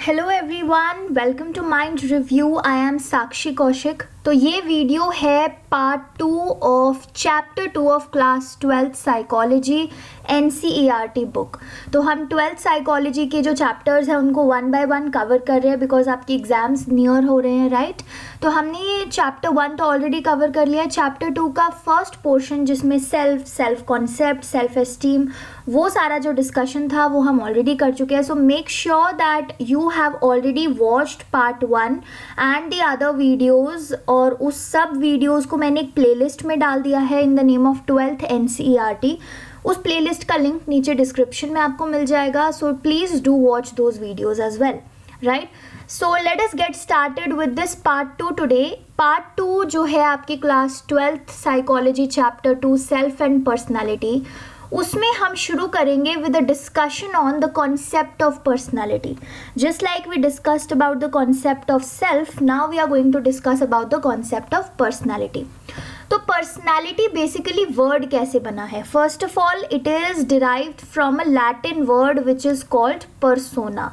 Hello everyone, welcome to mind review. I am Sakshi Kaushik. तो ये video है part 2 of chapter 2 of class 12th psychology NCERT book. तो हम 12th psychology के जो चैप्टर्स हैं उनको वन बाय वन कवर कर रहे हैं बिकॉज आपकी एग्जाम्स नियर हो रहे हैं, राइट। तो हमने ये चैप्टर 1 तो ऑलरेडी कवर कर लिया है। चैप्टर 2 का फर्स्ट पोर्शन जिसमें सेल्फ कॉन्सेप्ट, सेल्फ एस्टीम, वो सारा जो डिस्कशन था वो हम ऑलरेडी कर चुके हैं। So make sure that you have already watched part 1 and the other videos, और उस सब वीडियोज़ को मैंने एक प्लेलिस्ट में डाल दिया है in the name of 12th NCERT। उस प्लेलिस्ट का लिंक नीचे डिस्क्रिप्शन में आपको मिल जाएगा। So please do watch those videos as well, right. So let us get started with this part 2 today. Part 2 जो है आपकी class 12th psychology chapter 2 self and personality, उसमें हम शुरू करेंगे with a discussion on the concept of personality. Just like we discussed about the concept of self, now we are going to discuss about the concept of personality. तो personality basically word कैसे बना है? First of all it is derived from a Latin word which is called persona.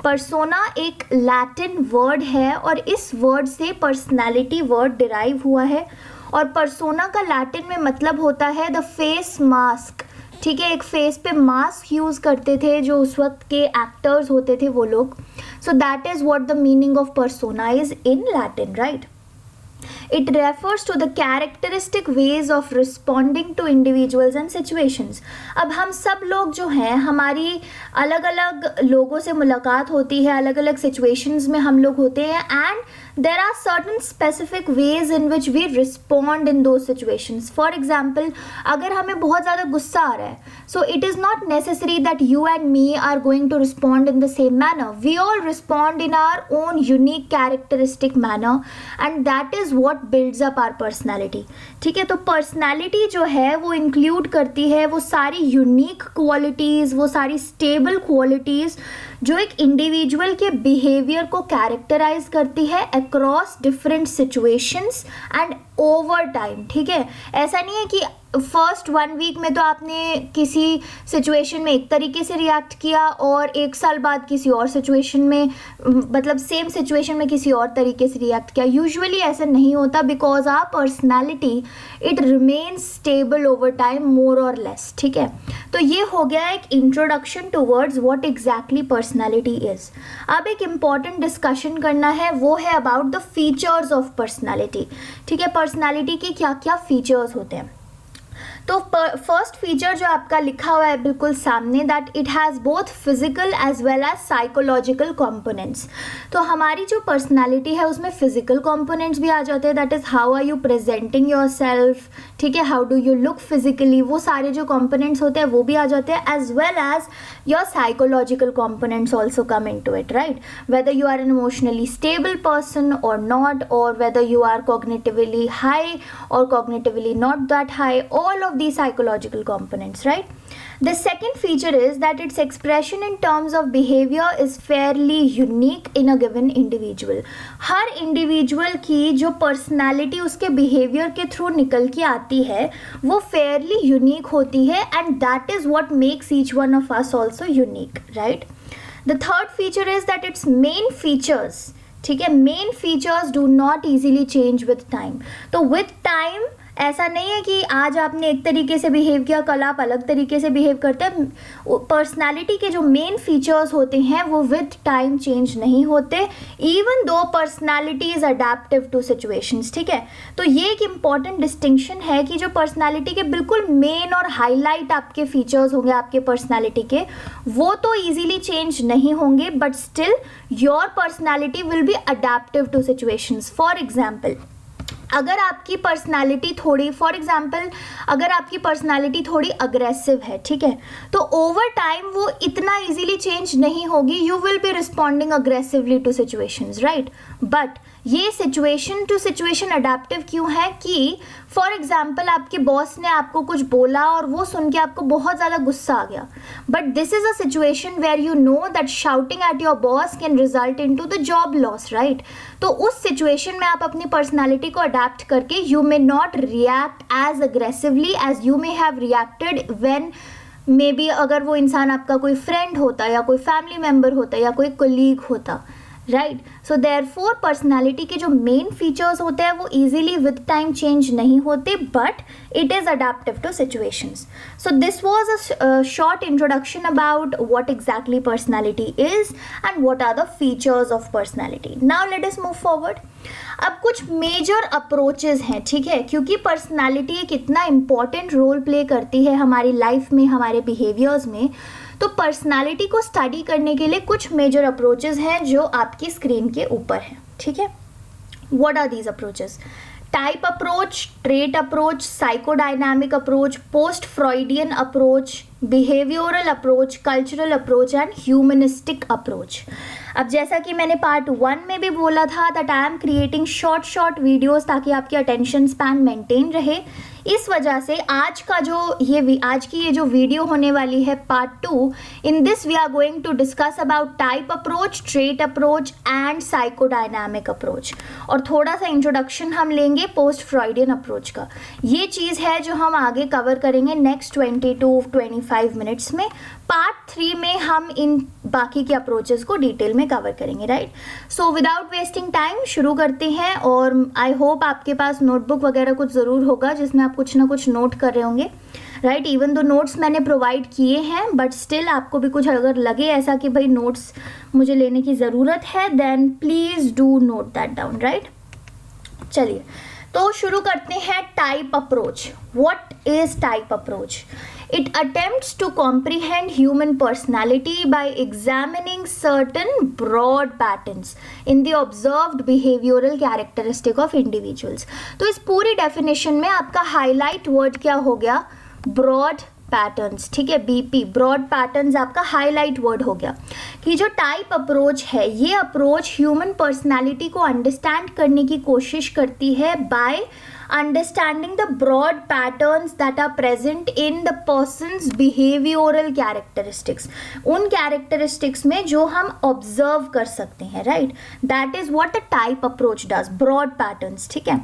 Persona एक Latin word है और इस word से personality word derive हुआ है। और पर्सोना का लैटिन में मतलब होता है द फेस मास्क। ठीक है, एक फेस पे मास्क यूज़ करते थे जो उस वक्त के एक्टर्स होते थे वो लोग। सो that is what the meaning of persona is in Latin, right. It refers to the characteristic ways of responding to individuals and situations. अब हम सब लोग जो हैं, हमारी अलग अलग लोगों से मुलाकात होती है, अलग अलग situations में हम लोग होते हैं, and there are certain specific ways in which we respond in those situations. For example, अगर हमें बहुत ज़्यादा गुस्सा आ रहा है, so it is not necessary that you and me are going to respond in the same manner. We all respond in our own unique characteristic manner, and that is what builds up our personality. ठीक है, तो personality जो है वो include करती है वो सारी यूनिक क्वालिटीज़, वो सारी स्टेबल क्वालिटीज़ जो एक इंडिविजुअल के बिहेवियर को कैरेक्टराइज करती है across different situations and over time. ठीक है, ऐसा नहीं है कि फर्स्ट 1 वीक में तो आपने किसी सिचुएशन में एक तरीके से रिएक्ट किया और 1 साल बाद किसी और सिचुएशन में, मतलब सेम सिचुएशन में किसी और तरीके से रिएक्ट किया। यूजुअली ऐसा नहीं होता because our personality it remains stable over time more or less. ठीक है, तो ये हो गया एक introduction towards what exactly personality is. अब एक इम्पॉर्टेंट डिस्कशन करना है, वो है about the features of personality. ठीक है, पर्सनैलिटी के क्या क्या फीचर्स होते हैं। तो फर्स्ट फीचर जो आपका लिखा हुआ है बिल्कुल सामने, that it has both physical as well as psychological components. तो हमारी जो पर्सनालिटी है उसमें फिजिकल कंपोनेंट्स भी आ जाते हैं, that is how are you presenting yourself. ठीक है, how do you look physically, वो सारे जो कंपोनेंट्स होते हैं वो भी आ जाते हैं, as well as your psychological components also come in to it, right. Whether you are an emotionally stable person और नॉट, और whether you are cognitively high और cognitively not that high, all of these psychological components, right? The second feature is that its expression in terms of behavior is fairly unique in a given individual. Her individual की जो personality उसके behavior के through निकल के आती है वो fairly unique होती है, and that is what makes each one of us also unique, right? The third feature is that its main features, ठीक है, main features do not easily change with time. तो with time ऐसा नहीं है कि आज आपने एक तरीके से बिहेव किया कल आप अलग तरीके से बिहेव करते हैं। पर्सनालिटी के जो मेन फीचर्स होते हैं वो विद टाइम चेंज नहीं होते, even though personality is adaptive to situations. ठीक है, तो ये एक इम्पॉर्टेंट डिस्टिंक्शन है कि जो पर्सनालिटी के बिल्कुल मेन और हाईलाइट आपके फीचर्स होंगे आपके पर्सनालिटी के, वो तो ईजिली चेंज नहीं होंगे, but still your personality will be adaptive to situations. For example, अगर आपकी पर्सनालिटी थोड़ी, फॉर एग्जाम्पल अगर आपकी पर्सनालिटी थोड़ी अग्रेसिव है, ठीक है, तो ओवर टाइम वो इतना इजीली चेंज नहीं होगी। You will be responding aggressively to situations, right. But ये सिचुएशन टू सिचुएशन अडेप्टिव क्यों है कि फॉर एग्जाम्पल आपके बॉस ने आपको कुछ बोला और वो सुन के आपको बहुत ज़्यादा गुस्सा आ गया, but this is a situation where you know that shouting at your boss can result in to the job loss, right. तो उस सिचुएशन में आप अपनी पर्सनैलिटी को अडेप्ट करके you may not react as aggressively as you may have reacted when maybe अगर वो इंसान आपका कोई फ्रेंड होता या कोई फैमिली मेम्बर होता या कोई कोलीग होता, राइट. सो देयरफॉर पर्सनालिटी के जो मेन फीचर्स होते हैं वो इजीली विद टाइम चेंज नहीं होते, but it is adaptive to situations. So this was a short introduction about what exactly personality is and what are the features of personality. Now let us move forward. अब कुछ major approaches हैं, ठीक है, क्योंकि personality एक इतना important role play करती है हमारी लाइफ में, हमारे बिहेवियर्स में. तो पर्सनालिटी को स्टडी करने के लिए कुछ मेजर अप्रोचेस हैं जो आपकी स्क्रीन के ऊपर हैं, ठीक है. What are these approaches? Type approach, trait approach, psychodynamic approach, post Freudian approach, behavioural approach, cultural approach and humanistic approach. अब जैसा कि मैंने पार्ट 1 में भी बोला था that I am creating short videos ताकि आपकी अटेंशन स्पैन मेंटेन रहे. इस वजह से आज की ये जो वीडियो होने वाली है part 2, in this we are going to discuss about type approach, trait approach and psychodynamic approach. और थोड़ा सा इंट्रोडक्शन हम लेंगे पोस्ट फ्रॉइडियन अप्रोच का. ये चीज़ है जो हम आगे कवर करेंगे नेक्स्ट 20 to 25 मिनट्स में. पार्ट 3 में हम इन बाकी के अप्रोचेस को डिटेल में कवर करेंगे, right. So without wasting time शुरू करते हैं. और आई होप आपके पास नोटबुक वगैरह कुछ ज़रूर होगा जिसमें आप कुछ ना कुछ नोट कर रहे होंगे, राइट. इवन दो नोट्स मैंने प्रोवाइड किए हैं, बट स्टिल आपको भी कुछ अगर लगे ऐसा कि भाई नोट्स मुझे लेने की ज़रूरत है, then please do note that down, right. चलिए तो शुरू करते हैं. Type approach. What is type approach? It attempts to comprehend human personality by examining certain broad patterns in the observed behavioral characteristic of individuals. तो इस पूरी definition में आपका हाईलाइट वर्ड क्या हो गया? ब्रॉड पैटर्न्स, ठीक है, बीपी, ब्रॉड पैटर्न्स आपका हाईलाइट वर्ड हो गया. कि जो टाइप अप्रोच है, ये अप्रोच ह्यूमन पर्सनालिटी को अंडरस्टैंड करने की कोशिश करती है bye understanding the broad patterns that are present in the person's behavioral characteristics. उन characteristics में जो हम observe कर सकते हैं, right? That is what the type approach does, broad patterns, ठीक है.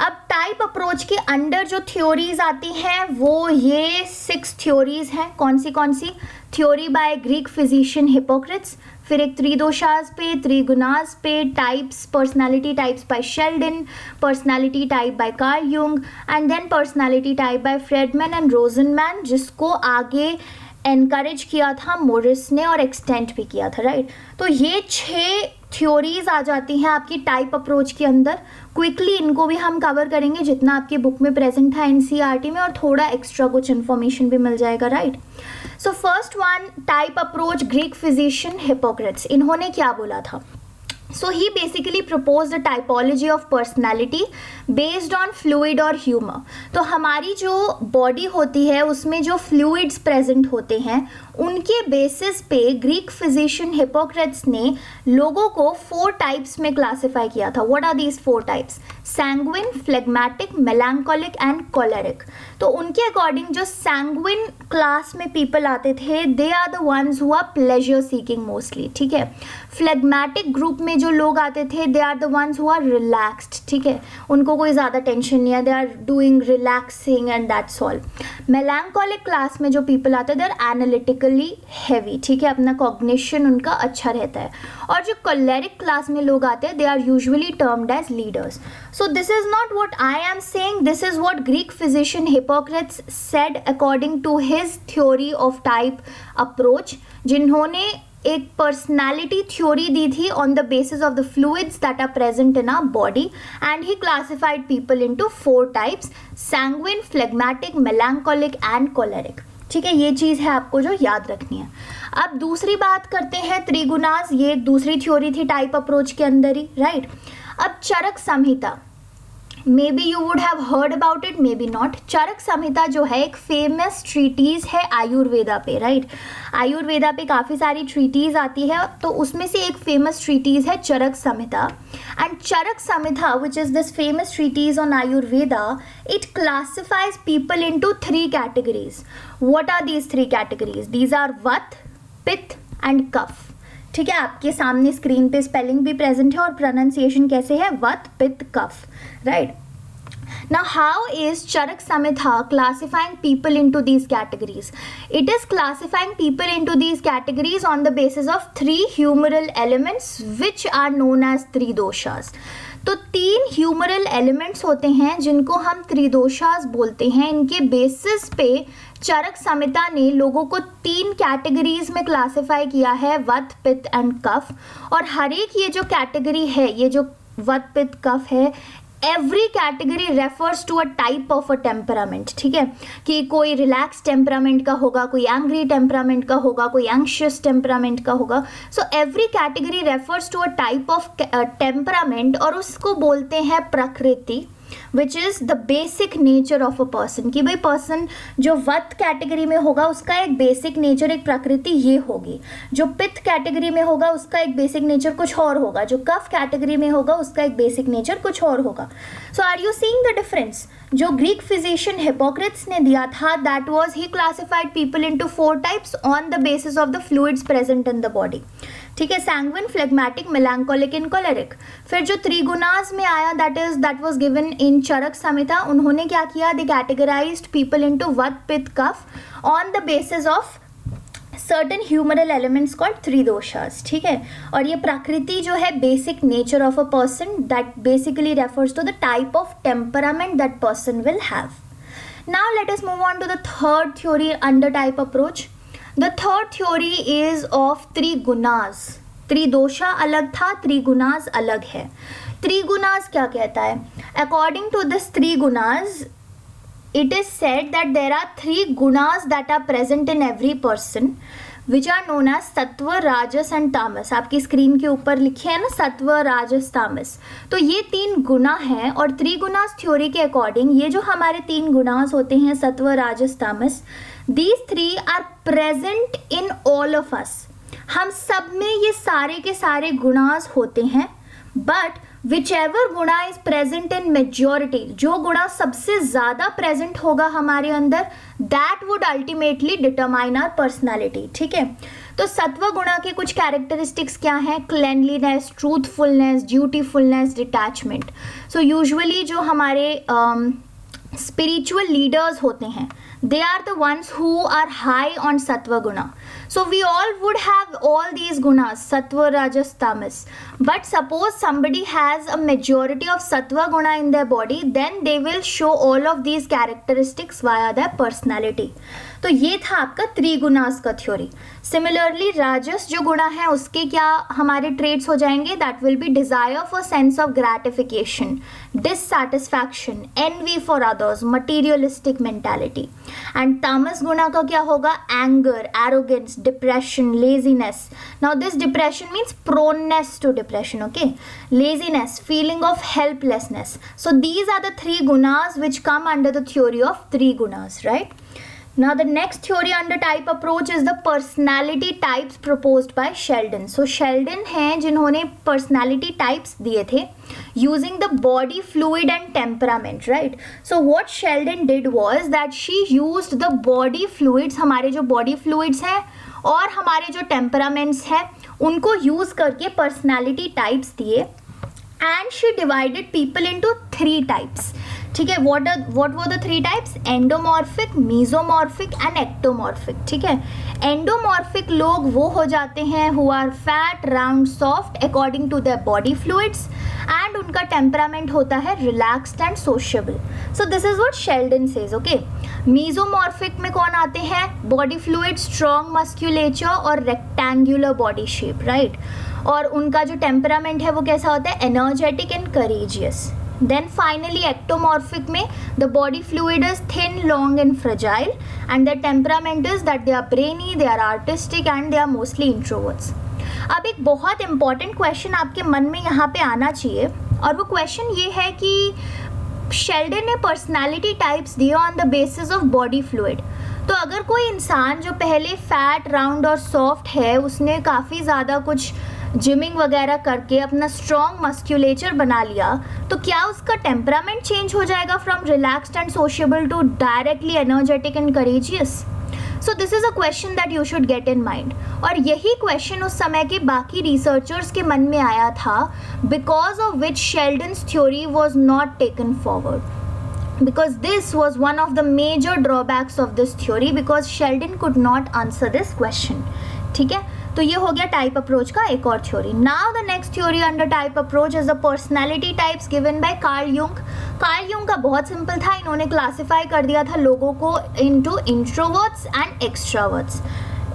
अब टाइप अप्रोच के अंडर जो थ्योरीज आती हैं वो ये 6 थ्योरीज हैं. कौन सी? Theory by Greek physician Hippocrates, फिर एक त्रिदोषाज पे, त्रिगुणाज पे, types, personality types by Sheldon, personality type by Carl Jung and then personality type by Friedman and Rosenman, जिसको आगे एनकरेज किया था मोरिस ने और एक्सटेंड भी किया था, राइट. तो ये 6 थ्योरीज आ जाती हैं आपकी टाइप अप्रोच के अंदर. क्विकली इनको भी हम कवर करेंगे जितना आपकी बुक में प्रेजेंट था एनसीईआरटी में, और थोड़ा एक्स्ट्रा कुछ इन्फॉर्मेशन भी मिल जाएगा, right. So first one, type approach, Greek physician Hippocrates. इन्होंने क्या बोला था? So he basically proposed a typology of personality based on fluid और humor. तो हमारी जो बॉडी होती है उसमें जो फ्लूइड्स प्रेजेंट होते हैं उनके बेसिस पे ग्रीक फिजिशियन हिपोक्रेट्स ने लोगों को 4 टाइप्स में क्लासिफाई किया था. What are these 4 types? Sanguine, phlegmatic, melancholic and choleric. तो उनके अकॉर्डिंग जो सैंग्विन क्लास में पीपल आते थे, they are the ones who are pleasure seeking mostly, ठीक है. फ्लेगमैटिक ग्रुप में जो लोग आते थे, they are the ones who are relaxed, ठीक है, उनको कोई ज़्यादा टेंशन नहीं है, they are doing relaxing and that's all. Melancholic class में जो पीपल आते हैं, दे आर एनालिटिकली हैवी, ठीक है, अपना कॉग्निशन उनका अच्छा रहता है. और जो कोलेरिक क्लास में लोग आते हैं, they are usually termed as leaders. So this is not what I am saying, this is what Greek physician Hippocrates said according to his theory of type approach, जिन्होंने एक पर्सनालिटी थ्योरी दी थी on the basis of the fluids that are present in our body, and he classified people into 4 types: sanguine, phlegmatic, melancholic and choleric. ठीक है, ये चीज़ है आपको जो याद रखनी है. अब दूसरी बात करते हैं त्रिगुणाज. ये एक दूसरी थ्योरी थी टाइप अप्रोच के अंदर ही, राइट. अब Charak Samhita, maybe you would have heard about it, maybe not. Charak Samhita जो है एक फेमस ट्रीटीज़ है आयुर्वेदा पे, राइट. आयुर्वेदा पे काफ़ी सारी ट्रीटीज़ आती है, तो उसमें से एक फेमस ट्रीटीज़ है Charak Samhita. And Charak Samhita, which is this famous treatise on Ayurveda, it classifies people into 3 categories. What are these 3 categories? These are vata, pitta and कफ. ठीक है, आपके सामने स्क्रीन पे स्पेलिंग भी प्रेजेंट है और प्रोनाउंसिएशन कैसे है, वत, पित्त, कफ, right. Now, how is Charak Samhita classifying people into these categories? It is classifying people into these categories on the basis of 3 humoral elements which are known as त्रिदोषास. तो 3 humoral elements होते हैं जिनको हम त्रिदोषास बोलते हैं. इनके बेसिस पे चरक संहिता ने लोगों को 3 कैटेगरीज में क्लासिफाई किया है, वत, पित्त एंड कफ. और हर एक ये जो कैटेगरी है, ये जो वत, पित्त, कफ है, every category refers to a type of a temperament. ठीक है, कि कोई रिलैक्स टेम्परामेंट का होगा, कोई एंग्री टेम्परामेंट का होगा, कोई एंग्शियस टेम्परामेंट का होगा. So every category refers to a type of temperament और उसको बोलते हैं प्रकृति, which is the basic nature of a person. कि भाई पर्सन जो वत कैटेगरी में होगा उसका एक बेसिक नेचर, एक प्रकृति ये होगी. जो पित्त कैटेगरी में होगा उसका एक बेसिक नेचर कुछ और होगा. जो कफ कैटेगरी में होगा उसका एक बेसिक नेचर कुछ और होगा. So are you seeing the difference? जो ग्रीक फिजिशियन हिपोक्रेट्स ने दिया था, that was he classified people into 4 types on the basis of the fluids present in the body. ठीक है, sanguine, phlegmatic, melancholic and choleric. फिर जो त्रिगुणास में आया, that was given in Charak Samhita, उन्होंने क्या किया, they categorised people into vata, pitta, kapha on the basis of certain humoral elements called tridoshas. ठीक है, और ये प्रकृति जो है basic nature of a person, that basically refers to the type of temperament that person will have. Now let us move on to the third theory under type approach. The third theory is of trigunas. Tridosha अलग था, त्रिगुणास अलग है. त्रिगुणास क्या कहता है? According to this trigunas, it is said that there are 3 gunas that are present in every person which are known as sattva, rajas and tamas. आपकी screen के ऊपर लिखे हैं ना सत्व, राजस, तामस. तो ये 3 गुना हैं और त्रिगुणास थ्योरी के अकॉर्डिंग ये जो हमारे 3 गुनास होते हैं, सत्व, राजस, तामस, these 3 are present in all of us. हम सब में ये सारे के सारे गुनास होते हैं. बट whichever गुणा इज प्रेजेंट इन मेजोरिटी, जो गुणा सबसे ज़्यादा प्रेजेंट होगा हमारे अंदर, that would ultimately determine our personality. ठीक है, तो सत्व गुणा के कुछ कैरेक्टरिस्टिक्स क्या हैं? Cleanliness, truthfulness, dutifulness, detachment. So usually जो हमारे spiritual leaders होते हैं, they are the ones who are high on sattva guna. So we all would have all these gunas, sattva, rajas, tamas. But suppose somebody has a majority of sattva guna in their body, then they will show all of these characteristics via their personality. तो ये था आपका त्रिगुणास का theory. Similarly राजस जो गुणा है उसके क्या हमारे ट्रेड्स हो जाएंगे? That will be desire for sense of gratification, dissatisfaction, envy for others, materialistic mentality. And tamas guna का क्या होगा? Anger, arrogance, depression, laziness. Now this depression means proneness to depression. Okay, laziness, feeling of helplessness. So these are the 3 gunas which come under the theory of trigunas, right? Now the next theory under type approach is the personality types proposed by Sheldon. So Sheldon हैं जिन्होंने personality types दिए थे using the body fluid and temperament, right? So what Sheldon did was that she used the body fluids, हमारे जो body fluids हैं और हमारे जो temperaments हैं उनको use करके personality types दिए, and she divided people into 3 types. ठीक है, what were the 3 types? Endomorphic, mesomorphic and ectomorphic. ठीक है, एंडोमॉर्फिक लोग वो हो जाते हैं who are fat, round, soft according to their body fluids, and उनका टेम्परामेंट होता है relaxed and sociable. So this is what Sheldon says. Okay, mesomorphic में कौन आते हैं? बॉडी फ्लूइड, स्ट्रॉन्ग मस्क्यूलेचर और रेक्टेंगुलर बॉडी शेप, राइट? और उनका जो टेम्परामेंट है वो कैसा होता है? Energetic and courageous. Then finally ectomorphic में the body fluid is thin, long and fragile, and their temperament is that they are brainy, they are artistic and they are mostly introverts. अब एक बहुत important question आपके मन में यहाँ पे आना चाहिए, और वो question ये है कि शेल्डन ने पर्सनालिटी टाइप्स दिए on the basis of body fluid. तो अगर कोई इंसान जो पहले फैट, राउंड और सॉफ्ट है, उसने काफ़ी ज़्यादा कुछ जिमिंग वगैरह करके अपना स्ट्रॉन्ग मस्क्यूलेचर बना लिया, तो क्या उसका टेम्परामेंट चेंज हो जाएगा from relaxed and sociable to directly energetic and courageous? So this is a question that you should get in mind. और यही क्वेश्चन उस समय के बाकी रिसर्चर्स के मन में आया था, because of which Sheldon's theory was not taken forward. because this was one of the major drawbacks of this theory because Sheldon could not answer this question. ठीक है, तो ये हो गया टाइप अप्रोच का एक और theory. Now the next theory under type approach is the personality types given by Carl Jung. Carl Jung का बहुत सिंपल था, इन्होंने क्लासिफाई कर दिया था लोगों को into introverts and extraverts.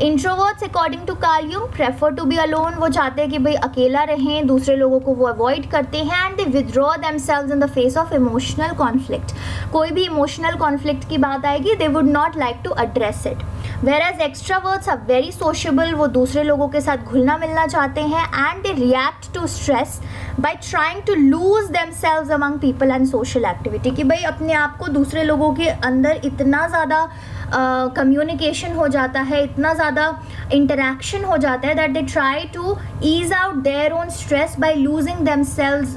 Introverts according to Carl Jung prefer to be alone, वो चाहते हैं कि भाई अकेला रहें, दूसरे लोगों को वो अवॉइड करते हैं. And they withdraw themselves in the face of emotional conflict. कोई भी इमोशनल कॉन्फ्लिक्ट की बात आएगी they would not like to address it. Whereas extroverts are very sociable, वो दूसरे लोगों के साथ घुलना मिलना चाहते हैं. And they react to stress by trying to lose themselves among people and social activity. कि भाई अपने आप को दूसरे लोगों के अंदर इतना ज़्यादा कम्युनिकेशन हो जाता है, इतना ज़्यादा इंटरेक्शन हो जाता है that they try to ease out their own stress by losing themselves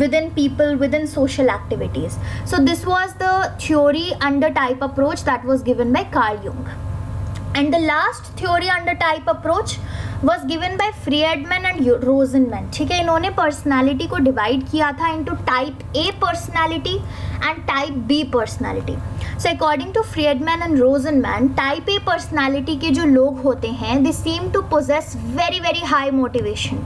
within people, within social activities. So this was the theory under type approach that was given by Carl Jung. And the last theory under type approach was given by Friedman and Rosenman. ठीक है, इन्होंने personality को divide किया था into type A personality and type B personality. So according to Friedman and Rosenman, type A personality के जो लोग होते हैं they seem to possess very very high motivation.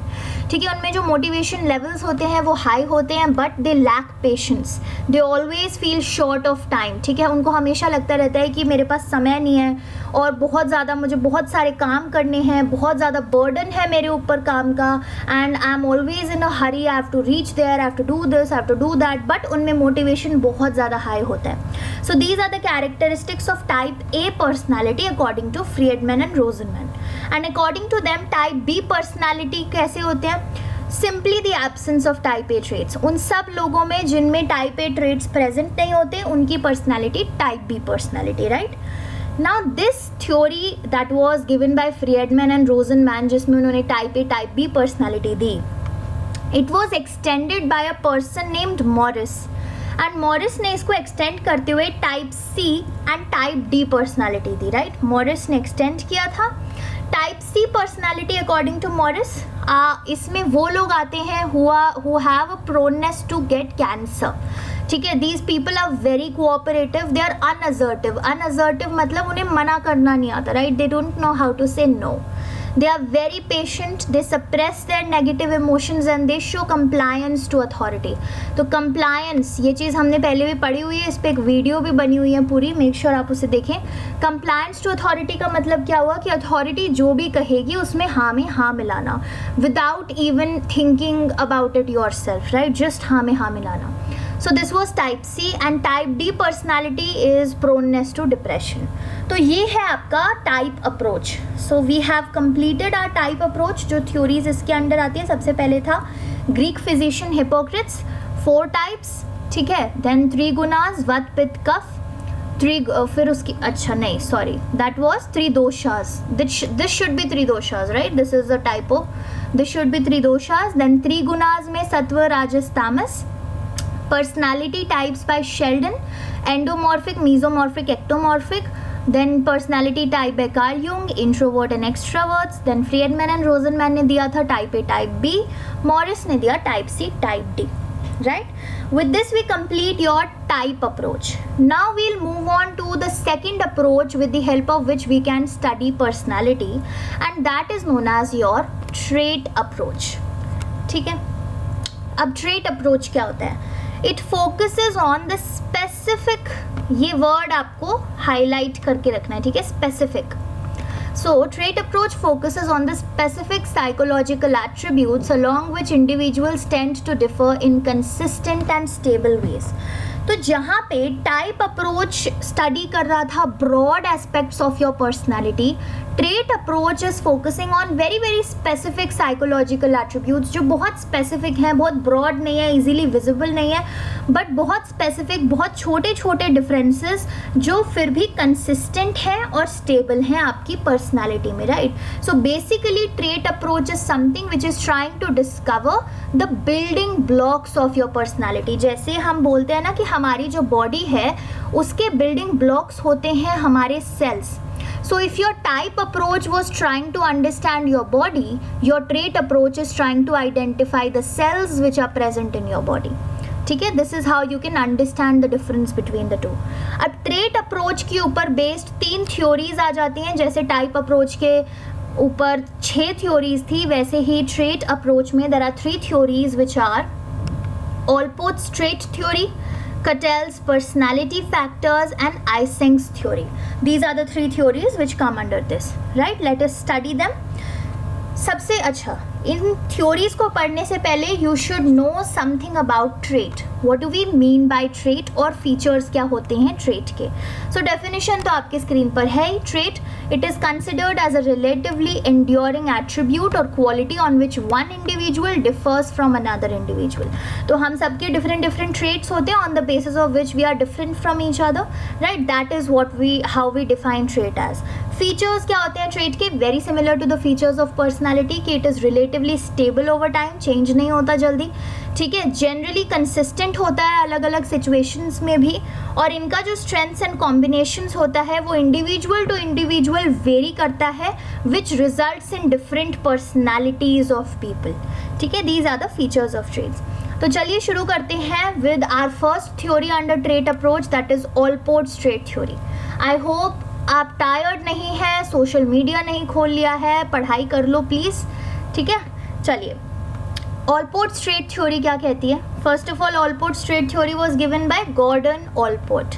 ठीक है, उनमें जो मोटिवेशन लेवल्स होते हैं वो हाई होते हैं, but they lack patience. They always feel short of time. ठीक है, उनको हमेशा लगता रहता है कि मेरे पास समय नहीं है और बहुत ज़्यादा मुझे बहुत सारे काम करने हैं, बहुत ज़्यादा बर्डन है मेरे ऊपर काम का, and I am always in a hurry, I have to reach there, I have to do this, I have to do that. But उनमें मोटिवेशन बहुत ज़्यादा हाई होता है. So these are the characteristics of type A personality according to Friedman and Rosenman. And according to them type B personality कैसे होते हैं? Simply the absence of type A traits. उन सब लोगों में जिनमें टाइप ए ट्रेट्स प्रेजेंट नहीं होते उनकी personality type B personality, right? Now this theory that was given by Friedman and Rosenman, जिसमें उन्होंने type A type B personality दी, it was extended by a person named Morris. And Morris ने इसको extend करते हुए type C and type D personality दी, right? Morris ने extend किया था. Type C personality according to Morris, इसमें वो लोग आते हैं who have a proneness to get cancer. ठीक है, these people are very cooperative, they are unassertive. Unassertive मतलब उन्हें मना करना नहीं आता, right? They don't know how to say no. They are very patient, they suppress their negative emotions and they show compliance to authority. तो compliance ये चीज़ हमने पहले भी पढ़ी हुई है, इस पर एक वीडियो भी बनी हुई है पूरी, मेक श्योर आप उसे देखें. compliance to authority का मतलब क्या हुआ कि अथॉरिटी जो भी कहेगी उसमें हाँ में हाँ मिलाना, without even thinking about it yourself, right? just हाँ में हाँ मिलाना. So this was type C and type D personality is proneness to depression. तो ये है आपका type approach. So we have completed our type approach. जो theories इसके अंदर आती है, सबसे पहले था Greek physician Hippocrates, 4 types, ठीक है. Then 3 gunas, Vat, Pitta, Kapha. फिर उसकी अच्छा नहीं sorry, that was 3 doshas. This should be 3 doshas, right? This is the type of, this should be 3 doshas. Then 3 gunas में सत्व, राजस, तामस. Personality types by Sheldon, endomorphic, mesomorphic, ectomorphic. Then personality type by Carl Jung, introvert and extroverts. Then Friedman and Rosenman ने दिया था type A, type B. Morris ने दिया type C, type D. Right? With this we complete your type approach. Now we'll move on to the second approach with the help of which we can study personality, and that is known as your trait approach. ठीक है? अब trait approach क्या होता है? It focuses on the specific, ये word आपको highlight करके रखना है, ठीक है? Specific. So trait approach focuses on the specific psychological attributes along which individuals tend to differ in consistent and stable ways. तो जहाँ पे टाइप अप्रोच स्टडी कर रहा था broad aspects of your personality, trait approach is focusing on very very specific psychological attributes जो बहुत specific हैं, बहुत ब्रॉड नहीं है, इजीली विजिबल नहीं है, बट बहुत स्पेसिफिक, बहुत छोटे छोटे डिफरेंसेस जो फिर भी कंसिस्टेंट हैं और स्टेबल हैं आपकी पर्सनैलिटी में, right? So basically trait approach is something which is trying to discover the building blocks of your personality. जैसे हम बोलते हैं ना कि हमारी जो बॉडी है उसके बिल्डिंग ब्लॉक्स होते हैं हमारे sales. So if your type approach was trying to understand your body, your trait approach is trying to identify the cells which are present in your body. ठीक है, this is how you can understand the difference between the two. अब trait approach के ऊपर based 3 theories आ जाती हैं. जैसे type approach के ऊपर 6 थ्योरीज थी, वैसे ही ट्रेट अप्रोच में there are 3 theories which are Allport's trait theory, Cattell's personality factors and Eysenck's theory. These are the 3 theories which come under this, right? Let us study them. सबसे अच्छा, इन theories को पढ़ने से पहले you should know something about trait. What do we mean by trait और features क्या होते हैं ट्रेट के. सो डेफिनेशन तो आपके स्क्रीन पर है ही. Trait, it is considered as a relatively enduring attribute और quality on which one individual differs from another individual. तो हम सबके डिफरेंट ट्रेट्स होते हैं on the basis of which we are different from each other, right. That is what we how we define trait as. Features क्या होते हैं trait के? Very similar to the features of personality कि it is relatively stable over time, change नहीं होता जल्दी, ठीक है. जनरली कंसिस्टेंट होता है अलग अलग सिचुएशंस में भी, और इनका जो स्ट्रेंथ्स एंड कॉम्बिनेशंस होता है वो इंडिविजुअल टू इंडिविजुअल वेरी करता है, which results in different personalities of people, ठीक है. These are the features of traits. तो चलिए शुरू करते हैं with our first theory under trait approach, that is Allport's trait theory. I hope आप टायर्ड नहीं है, सोशल मीडिया नहीं खोल लिया है, पढ़ाई कर लो प्लीज़, ठीक है. चलिए, ऑलपोर्ट्स ट्रेट थ्योरी क्या कहती है? First of all, Allport's trait theory was given by Gordon Allport,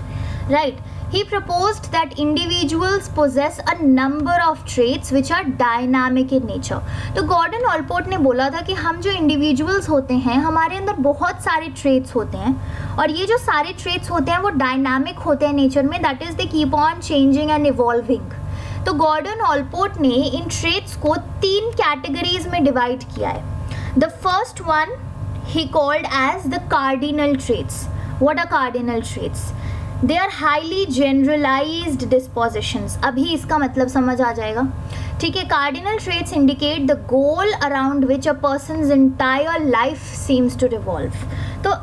right. He proposed that individuals possess a number of traits which are dynamic in nature. तो गॉर्डन ऑलपोर्ट ने बोला था कि हम जो इंडिविजुअल्स होते हैं हमारे अंदर बहुत सारे ट्रेट्स होते हैं, और ये जो सारे ट्रेट्स होते हैं वो डायनामिक होते हैं नेचर में, that is they keep on changing and evolving. तो गॉर्डन ऑलपोर्ट ने इन ट्रेट्स को 3 कैटेगरीज में डिवाइड किया है. The first one he called as the cardinal traits. What are cardinal traits? They are highly generalised dispositions. अभी इसका मतलब समझ आ जाएगा, ठीक है. Cardinal traits indicate the goal around which a person's entire life seems to revolve. तो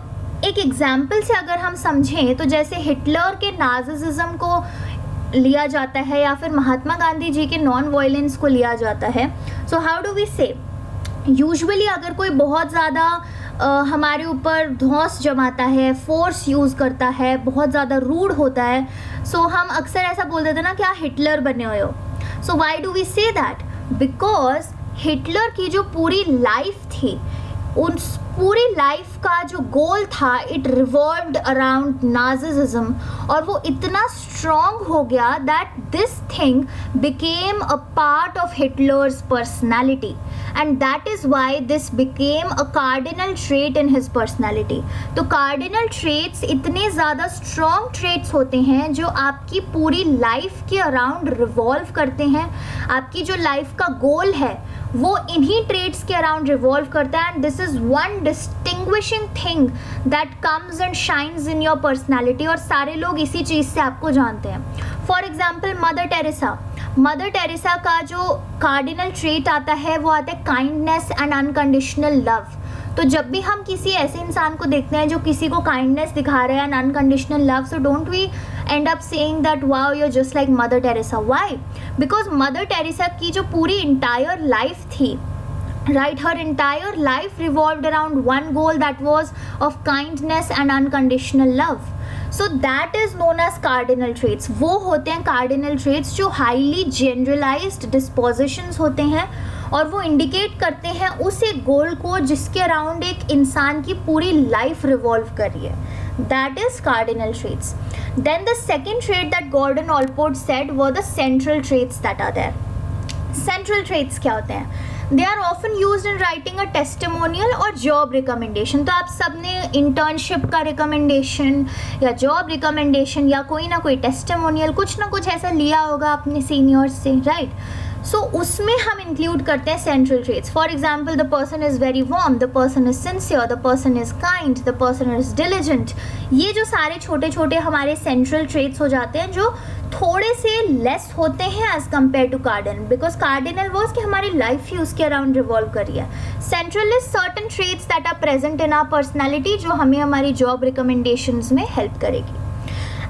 एक एग्जाम्पल से अगर हम समझें तो जैसे हिटलर के नाजिज्म को लिया जाता है या फिर महात्मा गांधी जी के नॉन वायलेंस को लिया जाता है. सो हाउ डू वी से, यूजुअली अगर कोई बहुत ज़्यादा हमारे ऊपर धौंस जमाता है, फोर्स यूज़ करता है, बहुत ज़्यादा रूड होता है, सो हम अक्सर ऐसा बोल देते हैं ना कि आप हिटलर बने हुए हो. So why do we say that? Because Hitler की जो पूरी लाइफ थी, उस पूरी लाइफ का जो गोल था, इट रिवॉल्व्ड अराउंड नाजिज्म, और वो इतना स्ट्रॉन्ग हो गया that this thing became a part of Hitler's personality, and that is why this became a cardinal trait in his personality. तो कार्डिनल ट्रेट्स इतने ज़्यादा स्ट्रॉन्ग ट्रेट्स होते हैं जो आपकी पूरी लाइफ के अराउंड रिवॉल्व करते हैं. आपकी जो लाइफ का गोल है वो इन्हीं ट्रेट्स के अराउंड रिवॉल्व करता है, and this is one distinguishing thing that comes and shines in your personality. और सारे लोग इसी चीज़ से आपको जानते हैं. फॉर एग्जाम्पल मदर टेरेसा का जो कार्डिनल ट्रेट आता है वो आता है काइंडनेस एंड अनकंडीशनल लव. तो जब भी हम किसी ऐसे इंसान को देखते हैं जो किसी को काइंडनेस दिखा रहे हैं and unconditional love, so don't we end up saying that wow you are just like mother Teresa. Why? Because mother Teresa की जो पूरी इंटायर लाइफ थी, right, her entire life revolved around one goal, that was of kindness and unconditional love. So that is known as cardinal traits. वो होते हैं cardinal traits जो highly generalized dispositions होते हैं, और वो इंडिकेट करते हैं उस एक गोल को जिसके अराउंड एक इंसान की पूरी लाइफ रिवॉल्व कर रही है. That is cardinal traits. Then the second trait that Gordon Allport said were the central traits that are there. Central traits क्या होते हैं? They are often used in writing a testimonial और job recommendation. तो आप सब ने internship का recommendation या job recommendation या कोई ना कोई testimonial कुछ ना कुछ ऐसा लिया होगा अपने seniors से, right? So उसमें हम include करते हैं central traits. For example, the person is very warm, the person is sincere, the person is kind, the person is diligent. ये जो सारे छोटे छोटे हमारे central traits हो जाते हैं जो थोड़े से लेस होते हैं as compare to cardinal, because cardinal was कि हमारी लाइफ ही उसके अराउंड रिवॉल्व कर रही है. Central is certain traits that are present in our personality जो हमें हमारी जॉब रिकमेंडेशंस में हेल्प करेगी.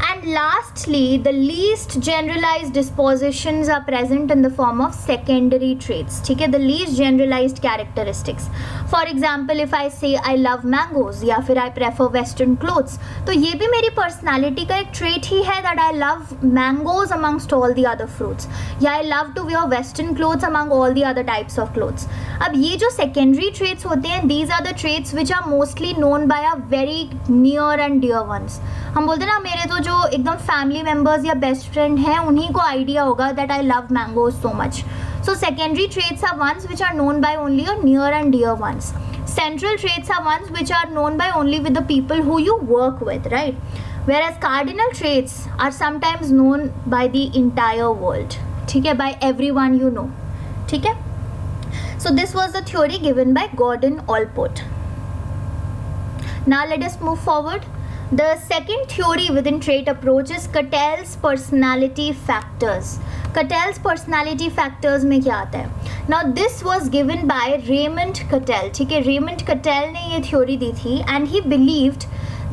And lastly, the least generalized dispositions are present in the form of secondary traits. ठीक है, the least generalized characteristics. For example, if I say I love mangoes या फिर I prefer western clothes, तो ये भी मेरी personality का एक trait ही है that I love mangoes amongst all the other fruits, या I love to wear western clothes among all the other types of clothes. अब ये जो secondary traits होते हैं, these are the traits which are mostly known by our very near and dear ones. हम बोलते हैं ना, मेरे तो जो एकदम फैमिली मेम्बर्स या बेस्ट फ्रेंड हैं उन्हीं को आइडिया होगा that I love mangoes so much. So secondary traits are ones which are known by only your near and dear ones. Central traits are ones which are known by only with the people who you work with, right? whereas cardinal traits are sometimes known by the entire world. ठीक है, by everyone you know. ठीक है. So this was the theory given by Gordon Allport. Now let us move forward. The second theory within trait approach is Cattell's personality factors. Cattell's personality factors में क्या आता है? Now this was given by Raymond Cattell. ठीक है, Raymond Cattell ने ये theory दी थी and he believed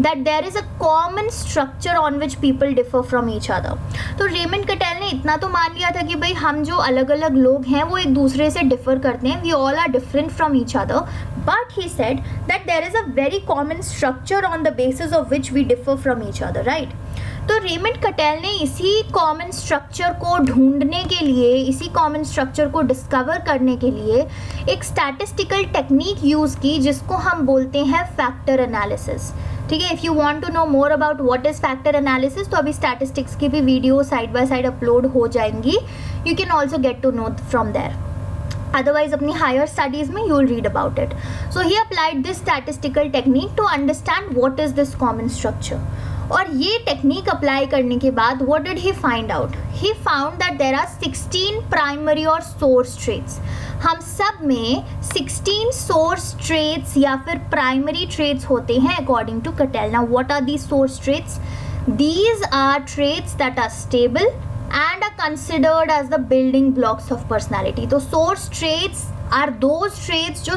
that there is a common structure on which people differ from each other. तो रेमंड कटेल ने इतना तो मान लिया था कि भाई हम जो अलग अलग लोग हैं वो एक दूसरे से डिफर करते हैं, we all are different from each other, but he said that there is a very common structure on the basis of which we differ from each other, right? तो रेमंड कटेल ने इसी common structure को ढूंढने के लिए, इसी common structure को discover करने के लिए एक स्टैटिस्टिकल टेक्निक यूज़ की जिसको हम बोलते हैं फैक्टर एनालिसिस. ठीक है, if you want to know more about what is factor analysis तो अभी स्टैटिस्टिक्स की भी video side by side upload हो जाएंगी. You can also get to know from there. Otherwise अपनी हायर स्टडीज़ में you will read about it. So he applied this statistical technique to understand what is this common structure. और ये technique apply करने के बाद what did he find out? He found that there are 16 primary और source traits. हम सब में 16 source traits या फिर प्राइमरी ट्रेट्स होते हैं according to Cattell. Now what are these source traits? These are traits that are stable and are considered as the building blocks of personality. तो source traits are those traits जो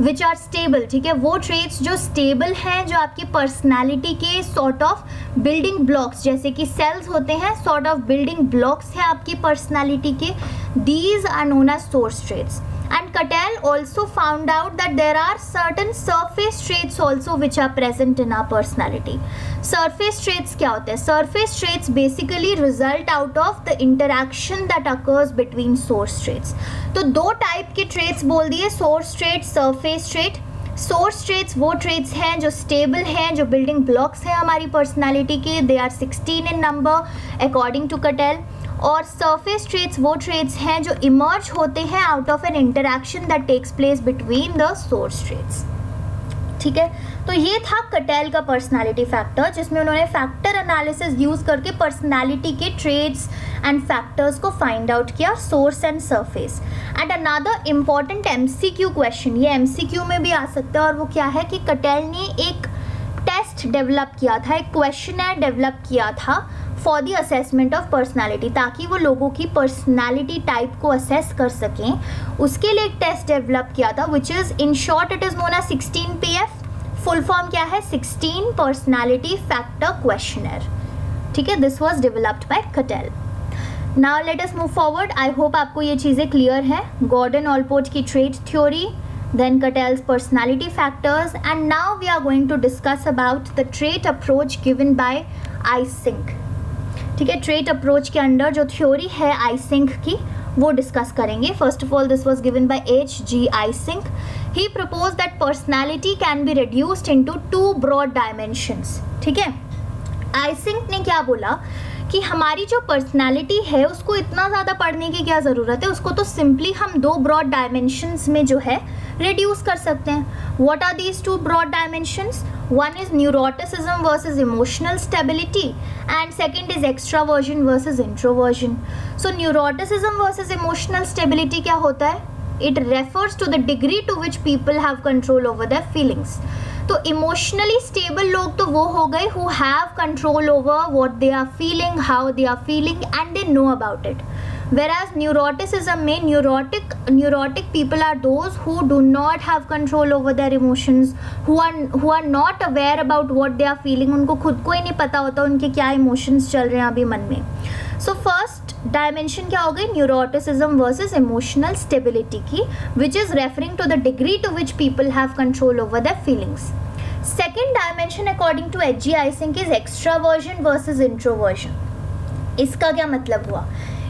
which are stable. ठीक है, वो traits जो stable हैं, जो आपकी personality के sort of building blocks, जैसे कि cells होते हैं, sort of building blocks हैं आपकी personality के, these are known as source traits. And Cattell also found out that there are certain surface traits also which are present in our personality. Surface traits क्या होते हैं? Surface traits basically result out of the interaction that occurs between source traits. तो दो type के traits बोल दिए, source trait, surface trait. Source traits वो traits हैं जो स्टेबल हैं, जो बिल्डिंग ब्लॉक्स हैं हमारी पर्सनालिटी के, they are 16 in number according to Cattell. और सरफेस ट्रेट्स वो ट्रेट्स हैं जो इमर्ज होते हैं out of an interaction that takes place between the source traits. ठीक है, तो ये था कटेल का पर्सनालिटी फैक्टर, जिसमें उन्होंने फैक्टर एनालिसिस यूज़ करके पर्सनालिटी के ट्रेट्स एंड फैक्टर्स को फाइंड आउट किया, source and surface. And another important MCQ question, ये MCQ में भी आ सकता है, और वो क्या है कि कटेल ने एक टेस्ट डेवलप किया था, एक क्वेश्चनर डेवलप किया था for the assessment of personality, ताकि वो लोगों की पर्सनालिटी टाइप को असेस कर सकें. उसके लिए एक टेस्ट डेवलप किया था which is in short it is known as 16PF. Full form क्या है? 16 पर्सनालिटी फैक्टर क्वेश्चनर. ठीक है, this was developed by Cattell. Now let us move forward. I hope आपको ये चीज़ें क्लियर है. गॉर्डन ऑलपोर्ट की trait theory, then Cattell's personality factors, and now we are going to discuss about the trait approach given by Eysenck. ठीक है, trait approach के under जो theory है आइसेंक की वो डिस्कस करेंगे. First of all this was given by H.G. Eysenck. He propose that personality can be reduced into 2 broad dimensions. ठीक है, आइसेंक ने क्या बोला कि हमारी जो पर्सनैलिटी है उसको इतना ज़्यादा पढ़ने की क्या ज़रूरत है, उसको तो सिंपली हम 2 ब्रॉड डायमेंशंस में जो है रिड्यूस कर सकते हैं. What are these 2 broad dimensions? One is neuroticism versus emotional stability and second is extraversion versus introversion. So neuroticism versus emotional stability क्या होता है? It refers to the degree to which people have control over their feelings. तो emotionally stable लोग तो वो हो गए who have control over what they are feeling, how they are feeling and they know about it. Whereas neuroticism में neurotic people are those who do not have control over their emotions, who are not aware about what they are feeling. उनको खुद को ही नहीं पता होता उनके क्या emotions चल रहे हैं अभी मन में. So first dimension क्या हो गई, neuroticism versus emotional stability की, which is referring to the degree to which people have control over their feelings. Second dimension according to H.G. Eysenck is extraversion versus introversion. इसका क्या मतलब हुआ?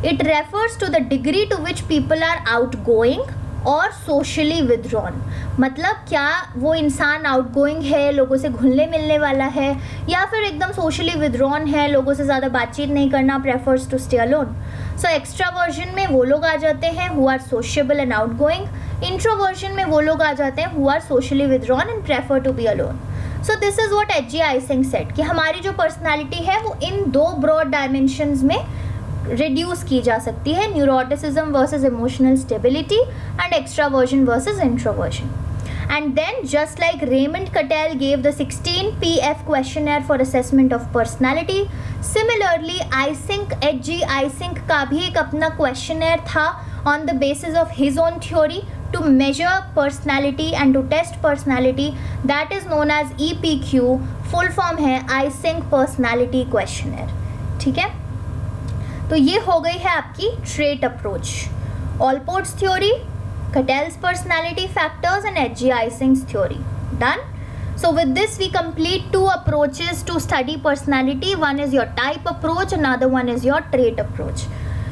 It refers to the degree to which people are outgoing और socially withdrawn. मतलब क्या वो इंसान outgoing है, लोगों से घुलने मिलने वाला है, या फिर एकदम socially withdrawn है, लोगों से ज़्यादा बातचीत नहीं करना, prefers to stay alone. So extraversion में वो लोग आ जाते हैं who are sociable and outgoing. Introversion में वो लोग आ जाते हैं who are socially withdrawn and prefer to be alone. So this is what H.G. Eysenck said कि हमारी जो personality है वो इन दो broad dimensions में reduce की जा सकती है, neuroticism versus emotional stability and extraversion versus introversion. And then just like Raymond Cattell gave the 16 PF questionnaire for assessment of personality, similarly H.G. Eysenck का भी एक अपना questionnaire था on the basis of his own theory to measure personality and to test personality, that is known as EPQ. full form है Eysenck Personality Questionnaire. ठीक है, तो ये हो गई है आपकी trait approach. Allport's theory, Cattell's personality factors and H.G. Eysenck's theory. Done? So with this we complete two approaches to study personality. One is your type approach, another one is your trait approach.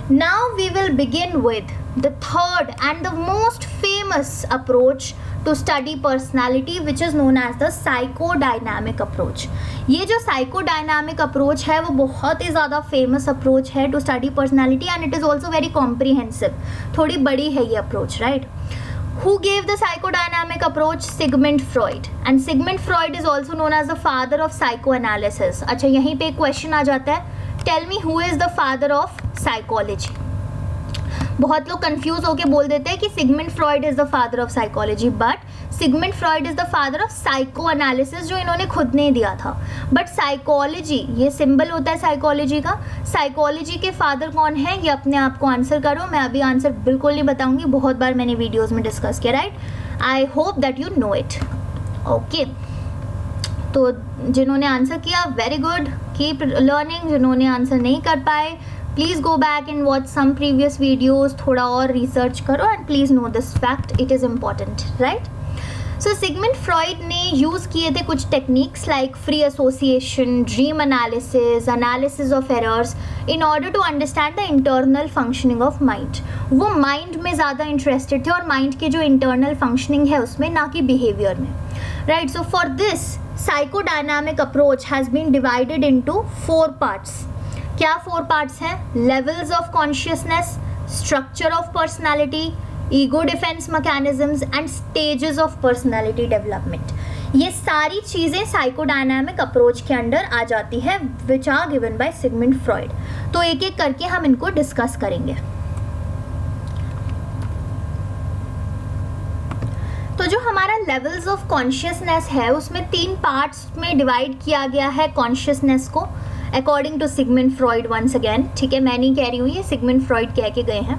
Now we will begin with the third and the most famous approach to study personality, which is known as the psychodynamic approach. ये जो psychodynamic approach है वो बहुत ही ज़्यादा famous approach है to study personality and it is also very comprehensive. थोड़ी बड़ी है ये approach, right? Who gave the psychodynamic approach? Sigmund Freud. And Sigmund Freud is also known as the father of psychoanalysis. अच्छा, यहीं पे एक question आ जाता है, tell me who is the father of psychology. बहुत लोग कंफ्यूज होके बोल देते हैं कि Sigmund Freud is the father of psychology, but Sigmund Freud is the father of psycho analysis, जो इन्होंने खुद ने दिया था. बट साइकोलॉजी, ये सिंबल होता है साइकोलॉजी का, साइकोलॉजी के फादर कौन है ये अपने आप को आंसर करो. मैं अभी आंसर बिल्कुल नहीं बताऊंगी, बहुत बार मैंने वीडियोज में डिस्कस किया, right. I hope that you know it. Okay, तो जिन्होंने आंसर किया वेरी गुड, कीप लर्निंग. जिन्होंने आंसर नहीं कर पाए, please go back and watch some previous videos, थोड़ा और रिसर्च करो and please know this fact, it is important, right. So Sigmund Freud ने यूज़ किए थे कुछ techniques like free association, dream analysis, analysis of errors in order to understand the internal functioning of mind. वो mind में ज़्यादा interested थे और mind के जो इंटरनल फंक्शनिंग है उसमें, ना कि बिहेवियर में, right. So for this psychodynamic approach has been divided into 4 parts. क्या 4 पार्ट्स हैं? Levels of consciousness, structure of personality, ego defence mechanisms and stages of personality development. ये सारी चीज़ें साइकोडायनामिक अप्रोच के अंडर आ जाती है, which are given by Sigmund Freud. तो एक एक करके हम इनको डिस्कस करेंगे. तो जो हमारा लेवल्स ऑफ कॉन्शियसनेस है उसमें 3 पार्ट्स में डिवाइड किया गया है कॉन्शियसनेस को, according to Sigmund Freud once again. ठीक है, मैं नहीं कह रही हूँ, ये सिगमंड फ्रॉइड कह के गए हैं.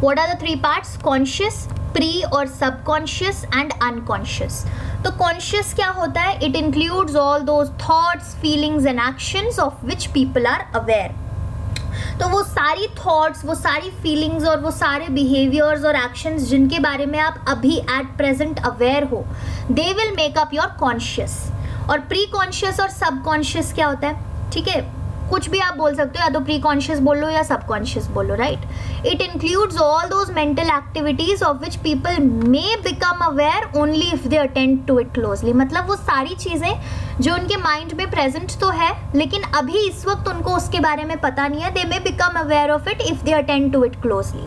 What are the 3 parts? Conscious, pre और सबकॉन्शियस एंड अनकॉन्शियस. तो कॉन्शियस क्या होता है? It includes all those thoughts, feelings and actions of which people are aware. तो वो सारी थॉट्स, वो सारी फीलिंग्स और वो सारे बिहेवियर्स और एक्शंस जिनके बारे में आप अभी एट प्रेजेंट अवेयर हो, they will make up your conscious. और प्री कॉन्शियस और सबकॉन्शियस क्या होता है? ठीक है, कुछ भी आप बोल सकते हो, या तो प्री कॉन्शियस बोलो या सबकॉन्शियस बोलो, right. It includes all those mental activities of which people may become aware only if they attend to it closely. मतलब वो सारी चीज़ें जो उनके माइंड में प्रेजेंट तो है लेकिन अभी इस वक्त उनको उसके बारे में पता नहीं है, they may become aware of it if they attend to it closely.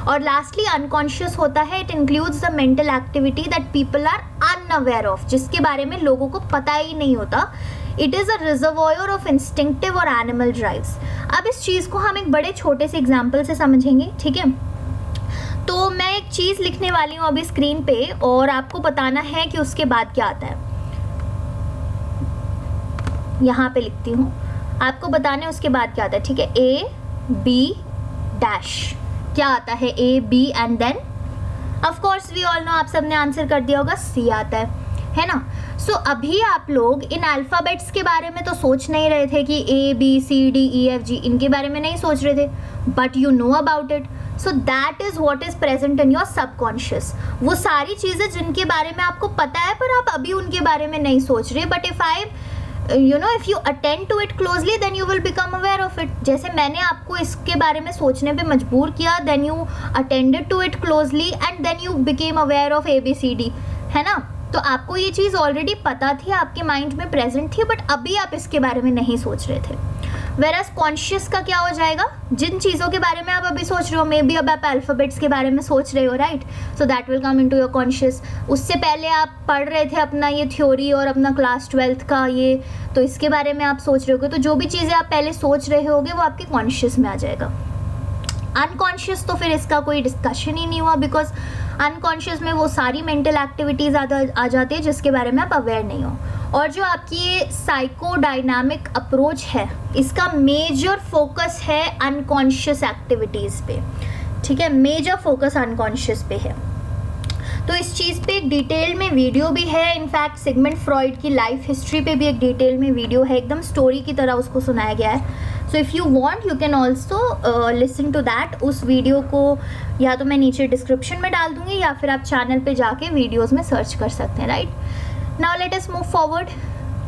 और लास्टली अनकॉन्शियस होता है. It includes the mental activity that people are unaware of, जिसके बारे में लोगों को पता ही नहीं होता. It is a reservoir of instinctive और एनिमल ड्राइव्स. अब इस चीज़ को हम एक बड़े छोटे से एग्जाम्पल से समझेंगे, ठीक है. तो मैं एक चीज़ लिखने वाली हूँ अभी स्क्रीन पे और आपको बताना है कि उसके बाद क्या आता है. यहाँ पे लिखती हूँ, आपको बताना है उसके बाद क्या आता है, ठीक है. A B डैश, क्या आता है, A, B and then of course we all know, आप सबने आंसर कर दिया होगा, C आता है ना। सो अभी आप लोग इन अल्फ़ाबेट्स के बारे में तो सोच नहीं रहे थे कि A, B, C, D, E, F, G, इनके बारे में नहीं सोच रहे थे, but you know about it. So that is what is present in your subconscious. वो सारी चीज़ें जिनके बारे में आपको पता है पर आप अभी उनके बारे में नहीं सोच रहे, but if you attend to it closely then you will become aware of it। जैसे मैंने आपको इसके बारे में सोचने पे मजबूर किया, then you attended to it closely and then you became aware of A, B, C, D, है ना। तो आपको ये चीज़ ऑलरेडी पता थी, आपके माइंड में प्रेजेंट थी, बट अभी आप इसके बारे में नहीं सोच रहे थे। वेराज कॉन्शियस का क्या हो जाएगा, जिन चीज़ों के बारे में आप अभी सोच रहे हो, मे बी अब आप अल्फ़ाबेट्स के बारे में सोच रहे हो, right, so that will come into your conscious. उससे पहले आप पढ़ रहे थे अपना ये थ्योरी और अपना क्लास 12th का ये, तो इसके बारे में आप सोच रहे होगे, तो जो भी चीज़ें आप पहले सोच रहे होगे वो आपके कॉन्शियस में आ जाएगा। अनकॉन्शियस तो फिर इसका कोई डिस्कशन ही नहीं हुआ, बिकॉज अनकॉन्शियस में वो सारी मेंटल एक्टिविटीज़ आ जाती है जिसके बारे में आप अवेयर नहीं हो। और जो आपकी ये साइकोडायनामिक अप्रोच है, इसका मेजर फोकस है अनकॉन्शियस एक्टिविटीज़ पे, ठीक है, मेजर फोकस अनकॉन्शियस पे है। तो इस चीज़ पे एक डिटेल में वीडियो भी है, इनफैक्ट सिगमंड फ्रॉइड की लाइफ हिस्ट्री पे भी एक डिटेल में वीडियो है, एकदम स्टोरी की तरह उसको सुनाया गया है। So if you want you can also listen to that. उस वीडियो को या तो मैं नीचे डिस्क्रिप्शन में डाल दूँगी या फिर आप चैनल पे जाके वीडियोज़ में सर्च कर सकते हैं, right. Now let us move forward.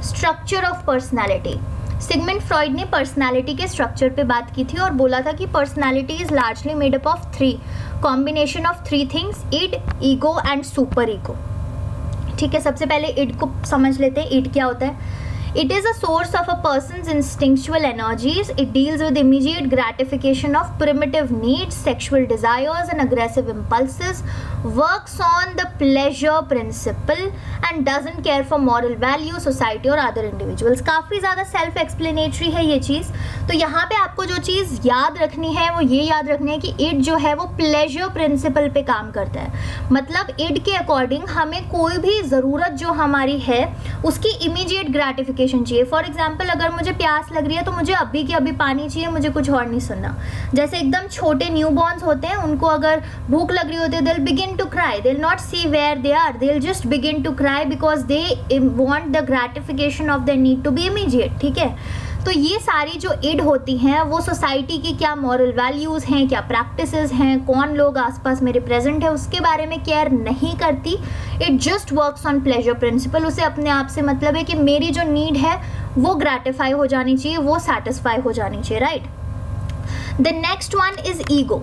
Structure of personality. Sigmund Freud ने पर्सनालिटी के स्ट्रक्चर पे बात की थी और बोला था कि personality is largely made up of 3 combination of 3 things, id, ego and super ego. ठीक है, सबसे पहले इड को समझ लेते हैं। इड क्या होता है? It is a source of a person's instinctual energies. It deals with immediate gratification of primitive needs, sexual desires and aggressive impulses, works on the pleasure principle and doesn't care for moral values, society और other individuals। काफ़ी ज़्यादा self explanatory है ये चीज़। तो यहाँ पे आपको जो चीज़ याद रखनी है वो ये याद रखनी है कि इड जो है वो pleasure principle पे काम करता है। मतलब इड के अकॉर्डिंग हमें कोई भी ज़रूरत जो हमारी है उसकी immediate gratification चाहिए। फॉर एग्जाम्पल, अगर मुझे प्यास लग रही है तो मुझे अभी के अभी पानी चाहिए, मुझे कुछ और नहीं सुनना। जैसे एकदम छोटे न्यूबॉर्न्स होते हैं, उनको अगर भूख लग रही होती है, they'll begin to cry, they'll not see where they are, they'll just begin to cry because they want the gratification of their need to be immediate। ठीक है, तो ये सारी जो इड होती हैं वो सोसाइटी की क्या मॉरल वैल्यूज़ हैं, क्या प्रैक्टिसेस हैं, कौन लोग आसपास मेरे प्रेजेंट है, उसके बारे में केयर नहीं करती। It just works on pleasure principal. उसे अपने आप से मतलब है कि मेरी जो नीड है वो ग्रेटिफाई हो जानी चाहिए, वो सेटिस्फाई हो जानी चाहिए, right. The next one is ego.